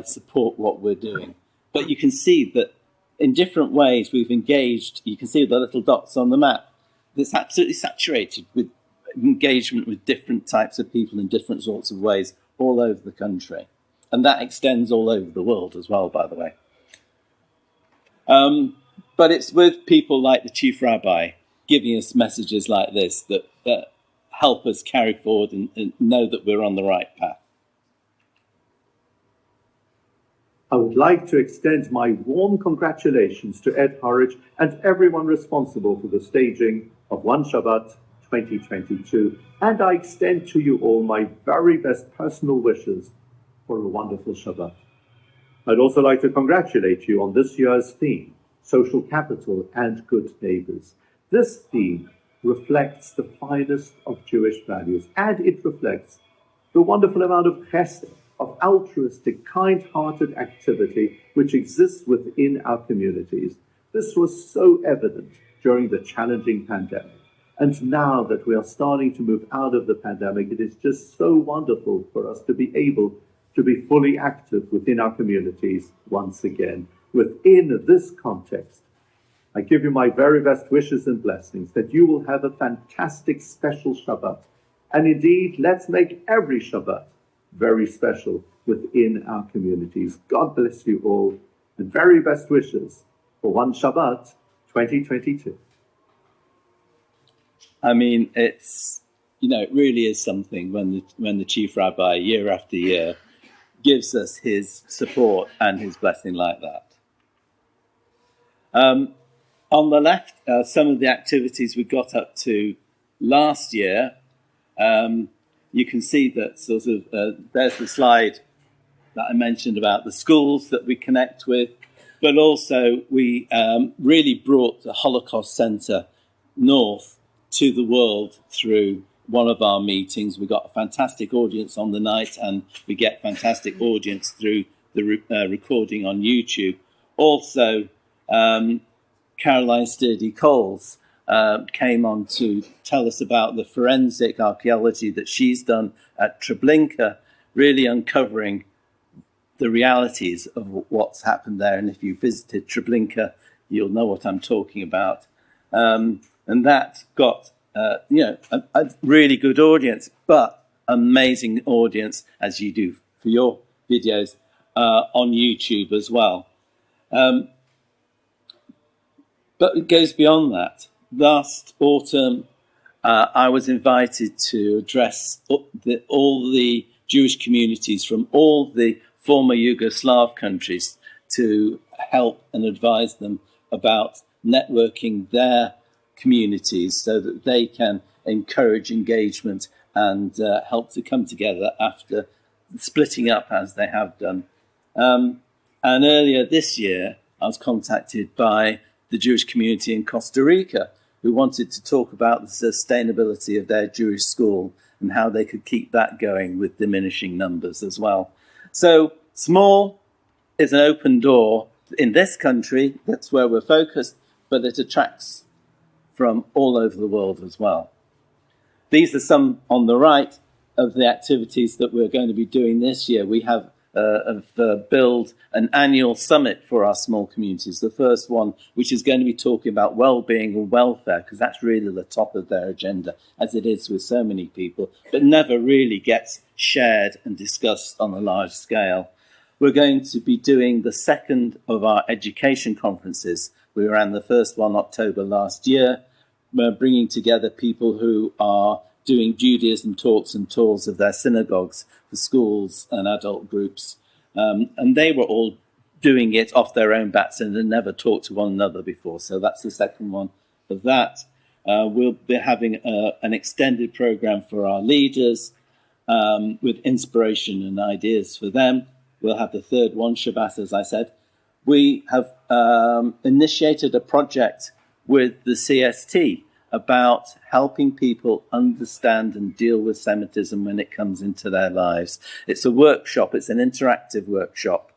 support what we're doing. But you can see that in different ways we've engaged. You can see the little dots on the map. It's absolutely saturated with engagement with different types of people in different sorts of ways all over the country. And that extends all over the world as well, by the way. But it's with people like the Chief Rabbi giving us messages like this that help us carry forward and know that we're on the right path. I would like to extend my warm congratulations to Ed Horwich and everyone responsible for the staging of One Shabbat 2022. And I extend to you all my very best personal wishes for a wonderful Shabbat. I'd also like to congratulate you on this year's theme, Social Capital and Good Neighbors. This theme reflects the finest of Jewish values, and it reflects the wonderful amount of chesed, of altruistic, kind-hearted activity which exists within our communities. This was so evident during the challenging pandemic. And now that we are starting to move out of the pandemic, it is just so wonderful for us to be able to be fully active within our communities once again. Within this context, I give you my very best wishes and blessings that you will have a fantastic special Shabbat. And indeed, let's make every Shabbat very special within our communities. God bless you all, and very best wishes for One Shabbat 2022. I mean, it's, it really is something when the Chief Rabbi, year after year, gives us his support and his blessing like that. On the left, some of the activities we got up to last year. You can see that there's the slide that I mentioned about the schools that we connect with, but also we really brought the Holocaust Centre north to the world through one of our meetings. We got a fantastic audience on the night, and we get fantastic audience through the recording on YouTube. Also, Caroline Sturdy-Coles came on to tell us about the forensic archaeology that she's done at Treblinka, really uncovering the realities of what's happened there. And if you visited Treblinka, you'll know what I'm talking about. And that got a really good audience, but amazing audience, as you do for your videos, on YouTube as well. But it goes beyond that. Last autumn, I was invited to address all the Jewish communities from all the former Yugoslav countries to help and advise them about networking their communities so that they can encourage engagement and help to come together after splitting up as they have done. And earlier this year, I was contacted by the Jewish community in Costa Rica who wanted to talk about the sustainability of their Jewish school and how they could keep that going with diminishing numbers as well. So small is an open door in this country. That's where we're focused, but it attracts from all over the world as well. These are some on the right of the activities that we're going to be doing this year. We have build an annual summit for our small communities. The first one, which is going to be talking about well-being and welfare, because that's really the top of their agenda, as it is with so many people, but never really gets shared and discussed on a large scale. We're going to be doing the second of our education conferences. We ran the first one October last year. We're bringing together people who are doing Judaism talks and tours of their synagogues for schools and adult groups. And they were all doing it off their own bats and had never talked to one another before. So that's the second one of that. We'll be having an extended program for our leaders with inspiration and ideas for them. We'll have the third one, Shabbat, as I said. We have initiated a project with the CST about helping people understand and deal with Semitism when it comes into their lives. It's a workshop, it's an interactive workshop.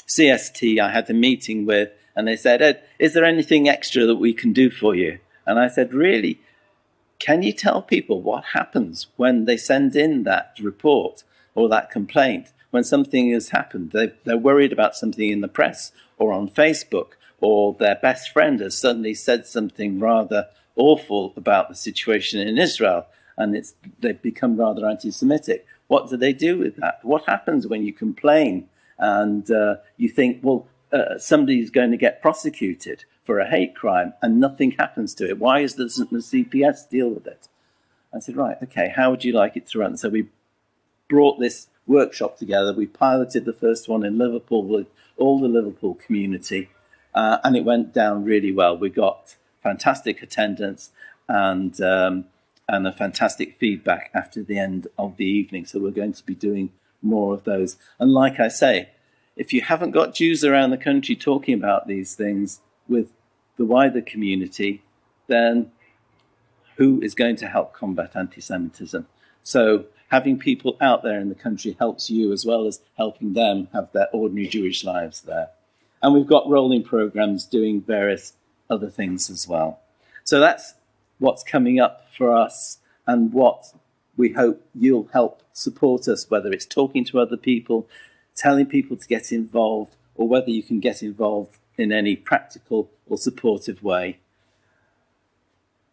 CST, I had a meeting with, and they said, Ed, is there anything extra that we can do for you? And I said, really? Can you tell people what happens when they send in that report or that complaint? When something has happened, they're worried about something in the press or on Facebook, or their best friend has suddenly said something rather awful about the situation in Israel, and they've become rather anti-Semitic. What do they do with that? What happens when you complain and you think, well, somebody's going to get prosecuted for a hate crime and nothing happens to it? Why doesn't the CPS deal with it? I said, right, okay, how would you like it to run? So we brought this workshop together. We piloted the first one in Liverpool with all the Liverpool community, and it went down really well. We got fantastic attendance and a fantastic feedback after the end of the evening. So we're going to be doing more of those. And like I say, if you haven't got Jews around the country talking about these things with the wider community, then who is going to help combat anti-Semitism? So having people out there in the country helps you as well as helping them have their ordinary Jewish lives there. And we've got rolling programs doing various other things as well. So that's what's coming up for us and what we hope you'll help support us, whether it's talking to other people, telling people to get involved, or whether you can get involved in any practical or supportive way.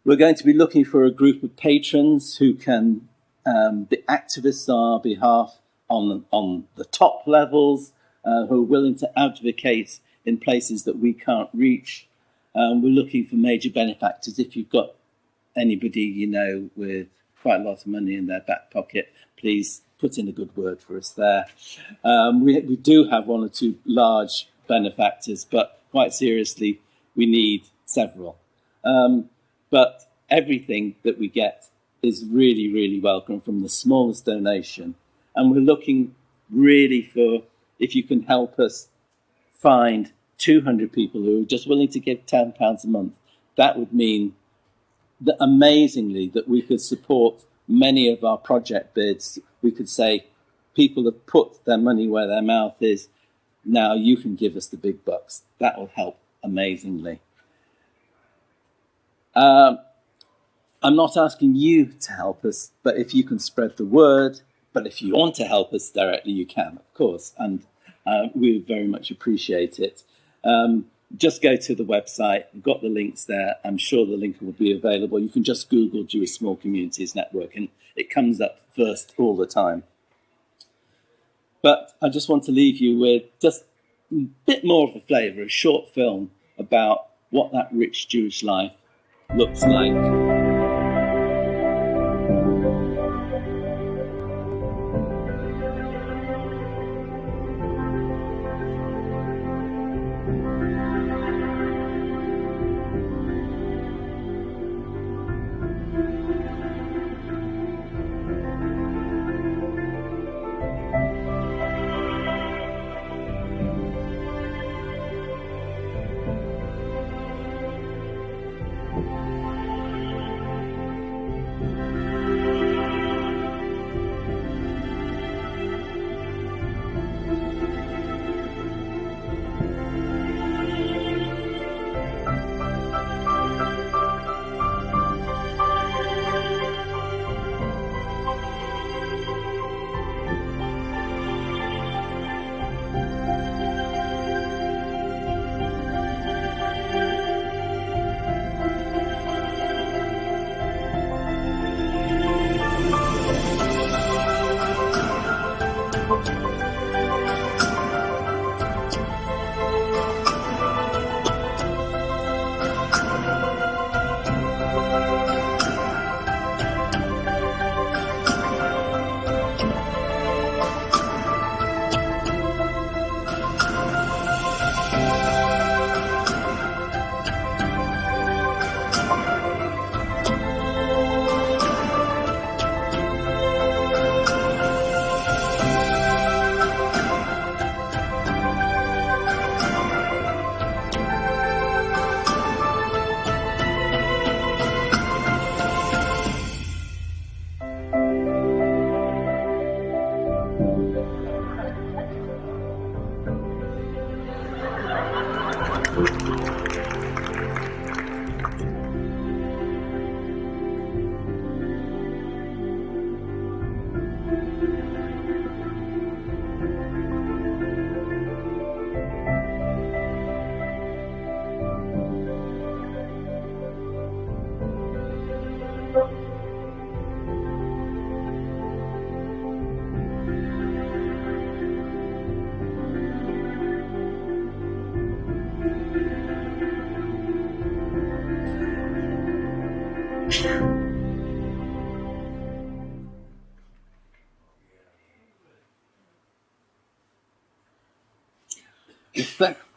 We're going to be looking for a group of patrons who can be activists on our behalf on the top levels, who are willing to advocate in places that we can't reach. We're looking for major benefactors. If you've got anybody you know with quite a lot of money in their back pocket, please put in a good word for us there. We do have one or two large benefactors, but quite seriously, we need several. But everything that we get is really, really welcome, from the smallest donation. And we're looking really for, if you can help us find 200 people who are just willing to give £10 a month, that would mean that amazingly that we could support many of our project bids, we could say people have put their money where their mouth is. Now you can give us the big bucks. That will help amazingly. I'm not asking you to help us, but if you can spread the word, but if you want to help us directly, you can, of course, and we very much appreciate it. Just go to the website, we've got the links there. I'm sure the link will be available. You can just Google Jewish Small Communities Network and it comes up first all the time. But I just want to leave you with just a bit more of a flavour, a short film about what that rich Jewish life looks like.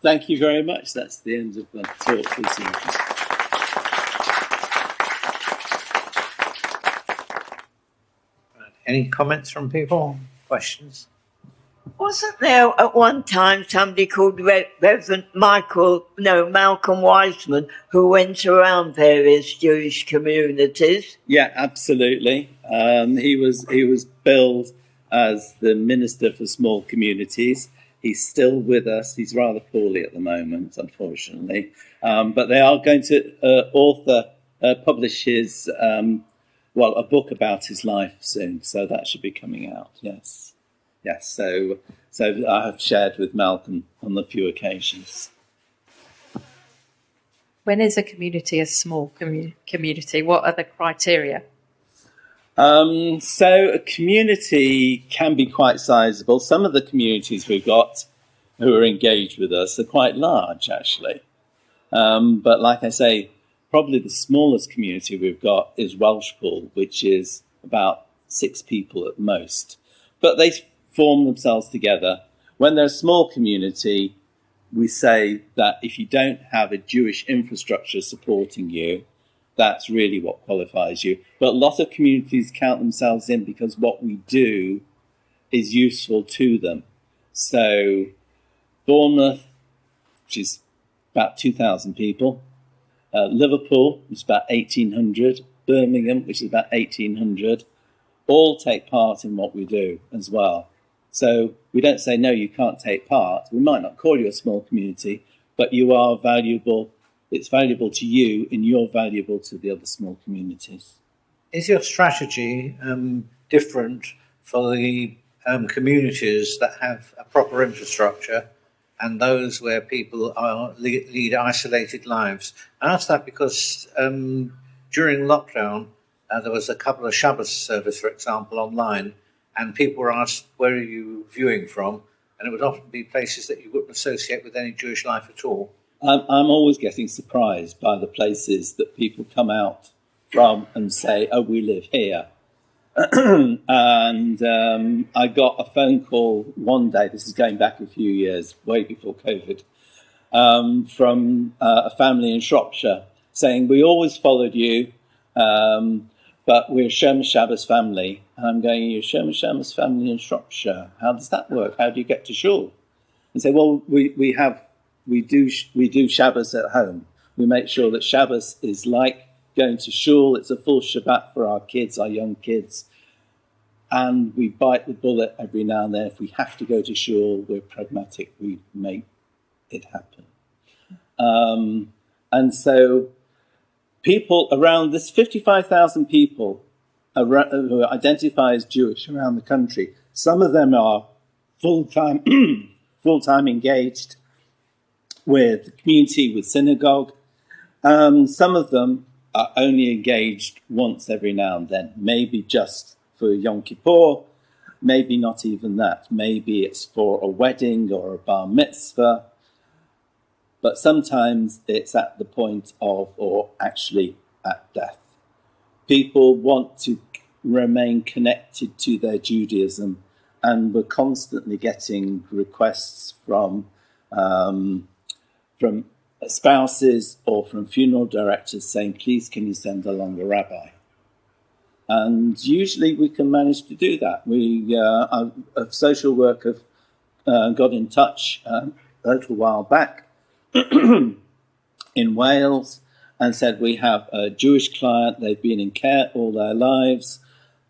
Thank you very much. That's the end of the talk this evening. Any comments from people? Questions? Wasn't there at one time somebody called Reverend Malcolm Wiseman, who went around various Jewish communities? Yeah, absolutely. He was billed as the Minister for Small Communities. He's still with us. He's rather poorly at the moment, unfortunately. But they are going to publish his, a book about his life soon. So that should be coming out, yes. Yes, so I have shared with Malcolm on a few occasions. When is a community a small community? What are the criteria? So a community can be quite sizable. Some of the communities we've got who are engaged with us are quite large, actually. But like I say, probably the smallest community we've got is Welshpool, which is about 6 people at most. But they form themselves together. When they're a small community, we say that if you don't have a Jewish infrastructure supporting you, that's really what qualifies you. But a lot of communities count themselves in because what we do is useful to them. So Bournemouth, which is about 2,000 people, Liverpool, which is about 1,800, Birmingham, which is about 1,800, all take part in what we do as well. So we don't say, no, you can't take part. We might not call you a small community, but you are valuable. It's valuable to you, and you're valuable to the other small communities. Is your strategy different for the communities that have a proper infrastructure and those where people lead isolated lives? I ask that because during lockdown, there was a couple of Shabbos service, for example, online, and people were asked, where are you viewing from? And it would often be places that you wouldn't associate with any Jewish life at all. I'm always getting surprised by the places that people come out from and say, oh, we live here. And I got a phone call one day, this is going back a few years, way before COVID, from a family in Shropshire saying, we always followed you, but we're a Shomer Shabbos family. And I'm going, you're a Shomer Shabbos family in Shropshire. How does that work? How do you get to shul? And say, well, we do Shabbos at home. We make sure that Shabbos is like going to shul. It's a full Shabbat for our kids, our young kids. And we bite the bullet every now and then. If we have to go to shul, we're pragmatic. We make it happen. And so people around this 55,000 people who identify as Jewish around the country, some of them are full-time engaged with the community, with synagogue. Some of them are only engaged once every now and then, maybe just for Yom Kippur, maybe not even that. Maybe it's for a wedding or a bar mitzvah. But sometimes it's at the point of, or actually at death. People want to remain connected to their Judaism, and we're constantly getting requests from spouses or from funeral directors saying, please, can you send along a rabbi? And usually we can manage to do that. A social worker got in touch a little while back in Wales and said, we have a Jewish client, they've been in care all their lives,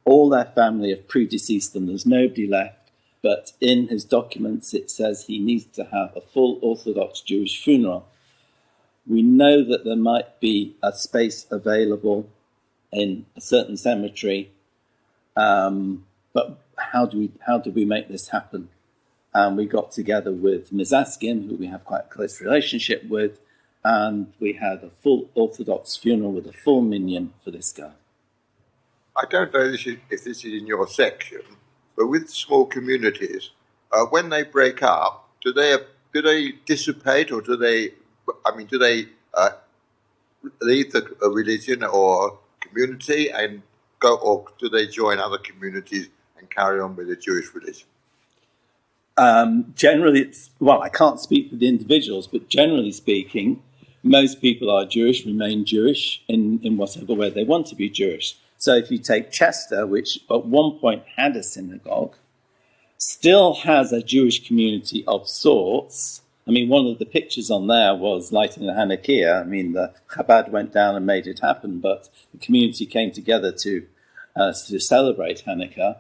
all their family have predeceased them, there's nobody left, but in his documents it says he needs to have a full Orthodox Jewish funeral. We know that there might be a space available in a certain cemetery, but how do we make this happen? And we got together with Ms. Askin, who we have quite a close relationship with, and we had a full Orthodox funeral with a full minyan for this guy. I don't know if this is in your section, but with small communities, when they break up, do they dissipate, or do they leave the religion or community and go, or do they join other communities and carry on with the Jewish religion? Generally, I can't speak for the individuals, but generally speaking, most people are Jewish, remain Jewish in whatever way they want to be Jewish. So if you take Chester, which at one point had a synagogue, still has a Jewish community of sorts. I mean, one of the pictures on there was lighting the Hanukkah. I mean, the Chabad went down and made it happen, but the community came together to celebrate Hanukkah.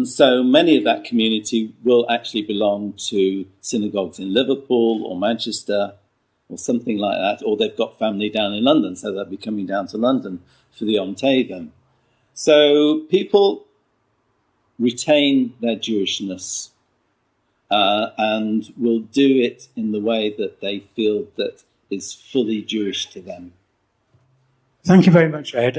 So many of that community will actually belong to synagogues in Liverpool or Manchester or something like that, or they've got family down in London, so they'll be coming down to London for the Yom Tovim. So people retain their Jewishness and will do it in the way that they feel that is fully Jewish to them. Thank you very much, Ed.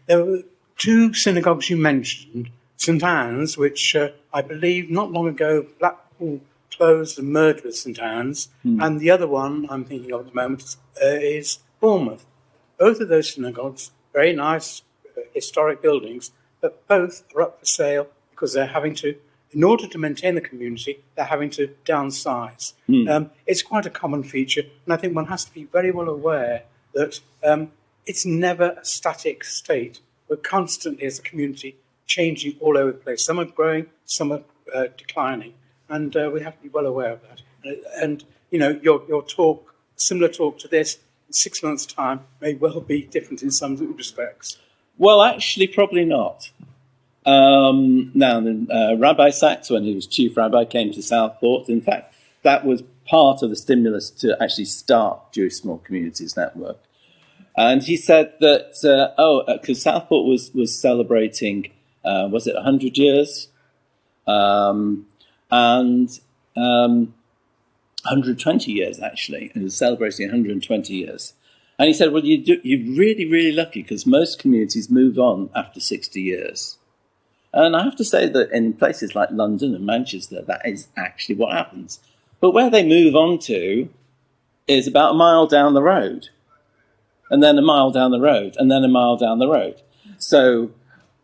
There were two synagogues you mentioned, St Anne's, which I believe not long ago Blackpool closed and merged with St Anne's, and the other one I'm thinking of at the moment is Bournemouth. Both of those synagogues, very nice historic buildings, but both are up for sale because they're having to, in order to maintain the community, they're having to downsize. It's quite a common feature, and I think one has to be very well aware that it's never a static state. We're constantly, as a community, changing all over the place. Some are growing, some are declining, and we have to be well aware of that. And you know, your talk, similar talk to this, in 6 months' time, may well be different in some respects. Well, actually, probably not. Now, Rabbi Sachs, when he was chief rabbi, came to Southport. In fact, that was part of the stimulus to actually start Jewish Small Communities Network. And he said that, because Southport was celebrating, was it 100 years? And 120 years, actually. It was celebrating 120 years. And he said, well, you're really, really lucky, because most communities move on after 60 years. And I have to say that in places like London and Manchester, that is actually what happens. But where they move on to is about a mile down the road, and then a mile down the road, and then a mile down the road. So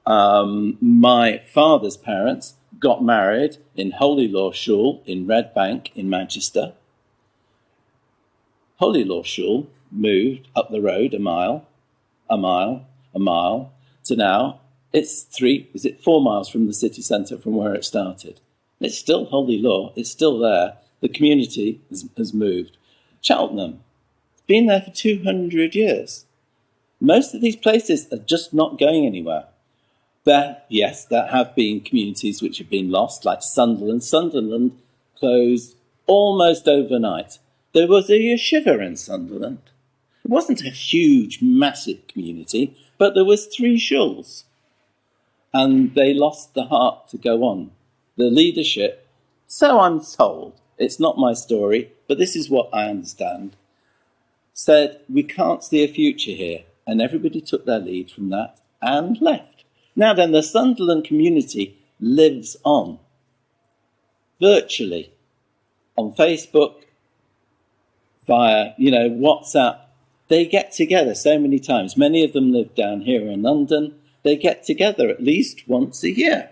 my father's parents got married in Holy Law Shul in Red Bank in Manchester. Holy Law Shul moved up the road a mile, to now it's 4 miles from the city centre from where it started. It's still Holy Law, it's still there. The community has moved. Cheltenham, it's been there for 200 years. Most of these places are just not going anywhere. There have been communities which have been lost, like Sunderland. Sunderland closed almost overnight. There was a yeshiva in Sunderland. It wasn't a huge, massive community, but there was 3 shuls. And they lost the heart to go on. The leadership, so I'm told, it's not my story, but this is what I understand, said, we can't see a future here. And everybody took their lead from that and left. Now then, the Sunderland community lives on, virtually, on Facebook, via, WhatsApp. They get together so many times. Many of them live down here in London. They get together at least once a year,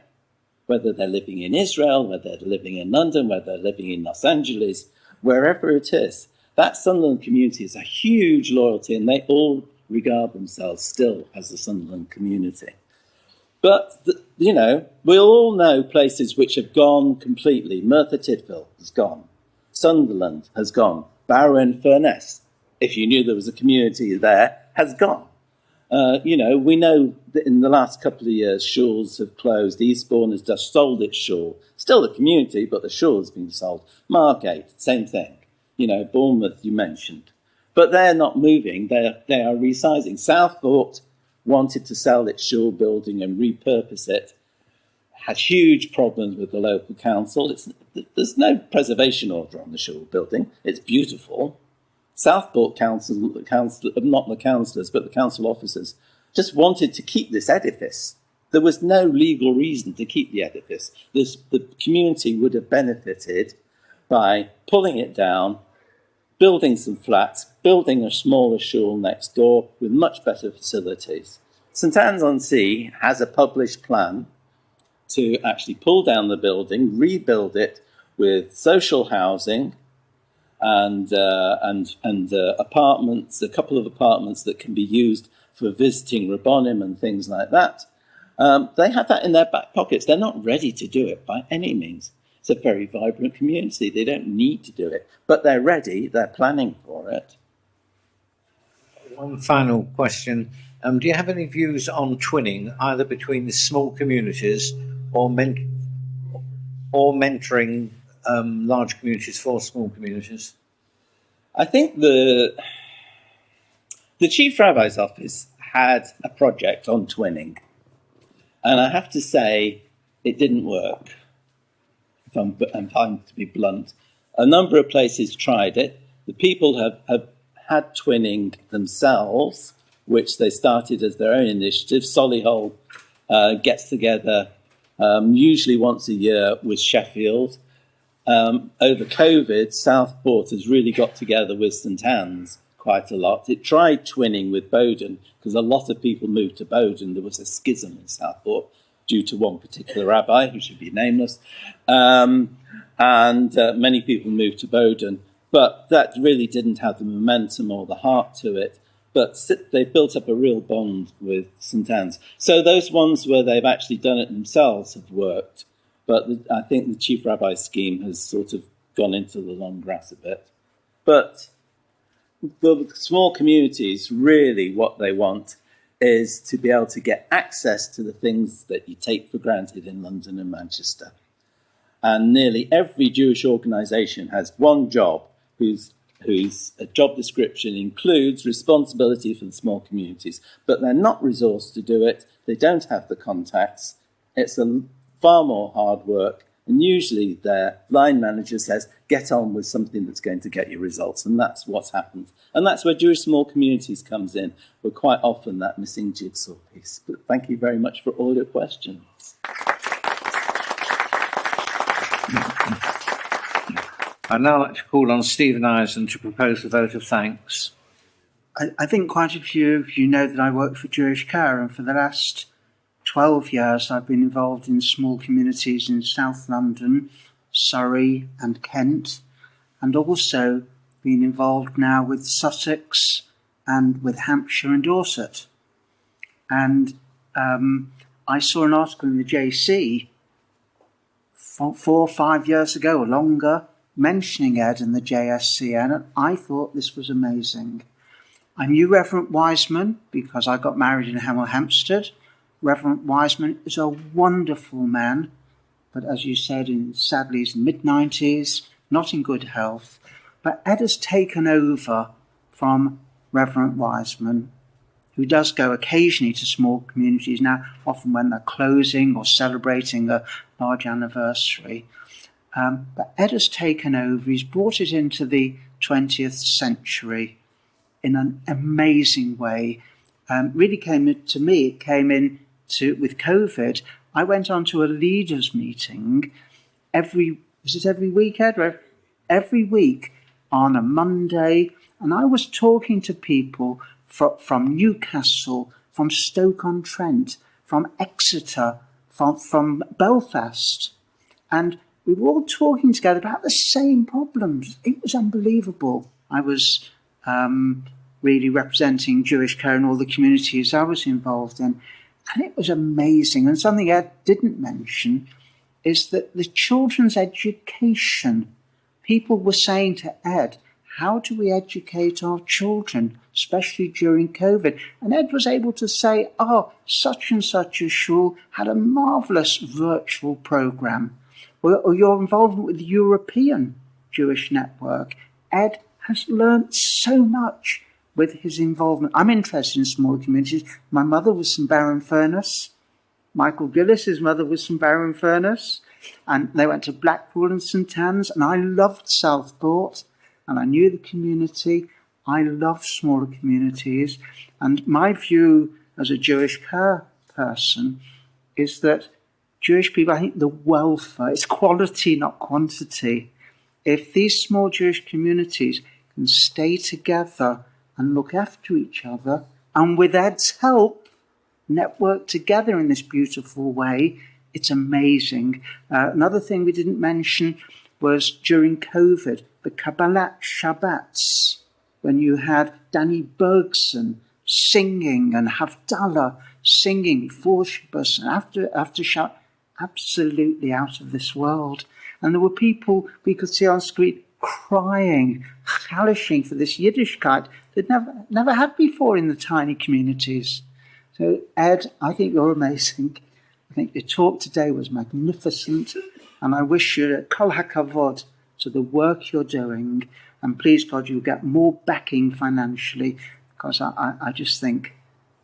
whether they're living in Israel, whether they're living in London, whether they're living in Los Angeles, wherever it is. That Sunderland community is a huge loyalty, and they all regard themselves still as the Sunderland community. But, we'll all know places which have gone completely. Merthyr Tydfil has gone. Sunderland has gone. Barrow and Furness, if you knew there was a community there, has gone. We know that in the last couple of years, shuls have closed. Eastbourne has just sold its shul. Still a community, but the shul has been sold. Margate, same thing. Bournemouth, you mentioned. But they're not moving. They are resizing. Southport wanted to sell its shul building and repurpose it. Had huge problems with the local council. There's no preservation order on the shul building. It's beautiful. Southport council, not the councillors, but the council officers, just wanted to keep this edifice. There was no legal reason to keep the edifice. The community would have benefited by pulling it down, building some flats, building a smaller shul next door with much better facilities. St Anne's-on-Sea has a published plan to actually pull down the building, rebuild it with social housing, and apartments, a couple of apartments that can be used for visiting Rabbonim and things like that. They have that in their back pockets. They're not ready to do it by any means. It's a very vibrant community. They don't need to do it, but they're ready. They're planning for it. One final question. Do you have any views on twinning, either between the small communities or mentoring large communities for small communities? I think the Chief Rabbi's office had a project on twinning, and I have to say it didn't work. If I'm to be blunt, a number of places tried it. The people have had twinning themselves, which they started as their own initiative. Solihull gets together usually once a year with Sheffield. Over COVID, Southport has really got together with St Anne's quite a lot. It tried twinning with Bolton because a lot of people moved to Bolton. There was a schism in Southport due to one particular rabbi, who should be nameless, and many people moved to Bolton. But that really didn't have the momentum or the heart to it. But they built up a real bond with St Anne's. So those ones where they've actually done it themselves have worked. But I think the Chief Rabbi's scheme has sort of gone into the long grass a bit. But the small communities, really what they want is to be able to get access to the things that you take for granted in London and Manchester. And nearly every Jewish organisation has one job whose job description includes responsibility for the small communities, but they're not resourced to do it. They don't have the contacts. It's far more hard work. And usually their line manager says, get on with something that's going to get you results. And that's what happens. And that's where Jewish small communities comes in. We're quite often that missing jigsaw piece. But thank you very much for all your questions. I'd now like to call on Stephen Eisen to propose a vote of thanks. I think quite a few of you know that I work for Jewish Care, and for the last 12 years I've been involved in small communities in South London, Surrey and Kent, and also been involved now with Sussex and with Hampshire and Dorset. And I saw an article in the JC 4 or 5 years ago or longer mentioning Ed and the JSCN, and I thought this was amazing. I knew Reverend Wiseman because I got married in Hemel Hempstead. Reverend Wiseman is a wonderful man, but as you said, sadly he's in mid-90s, not in good health. But Ed has taken over from Reverend Wiseman, who does go occasionally to small communities now, often when they're closing or celebrating a large anniversary. But Ed has taken over. He's brought it into the 20th century in an amazing way. Really came to me, it came in with COVID. I went on to a leaders meeting every week, Ed? Every week on a Monday. And I was talking to people from Newcastle, from Stoke-on-Trent, from Exeter, from Belfast. And we were all talking together about the same problems. It was unbelievable. I was really representing Jewish Care in all the communities I was involved in. And it was amazing. And something Ed didn't mention is that the children's education, people were saying to Ed, how do we educate our children, especially during COVID? And Ed was able to say, such and such a shul had a marvellous virtual programme. Or your involvement with the European Jewish Network. Ed has learnt so much with his involvement. I'm interested in smaller communities. My mother was from Barron-Furness. Michael Gillis's mother was from Barron-Furness. And they went to Blackpool and St Anne's. And I loved Southport. And I knew the community. I love smaller communities. And my view as a Jewish Care person is that Jewish people, I think the welfare, it's quality, not quantity. If these small Jewish communities can stay together and look after each other, and with Ed's help, network together in this beautiful way, it's amazing. Another thing we didn't mention was during COVID, the Kabbalat Shabbats, when you had Danny Bergson singing and Havdalah singing before Shabbos and after Shabbat. Absolutely out of this world. And there were people we could see on the street crying, halishing for this Yiddishkeit they'd never had before in the tiny communities. So Ed, I think you're amazing. I think your talk today was magnificent, and I wish you kol hakavod to the work you're doing, and please God you'll get more backing financially, because I just think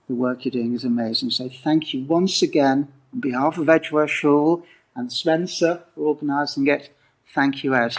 the work you're doing is amazing. So thank you once again on behalf of Edgware Shul and Spencer for organising it. Thank you, Ed.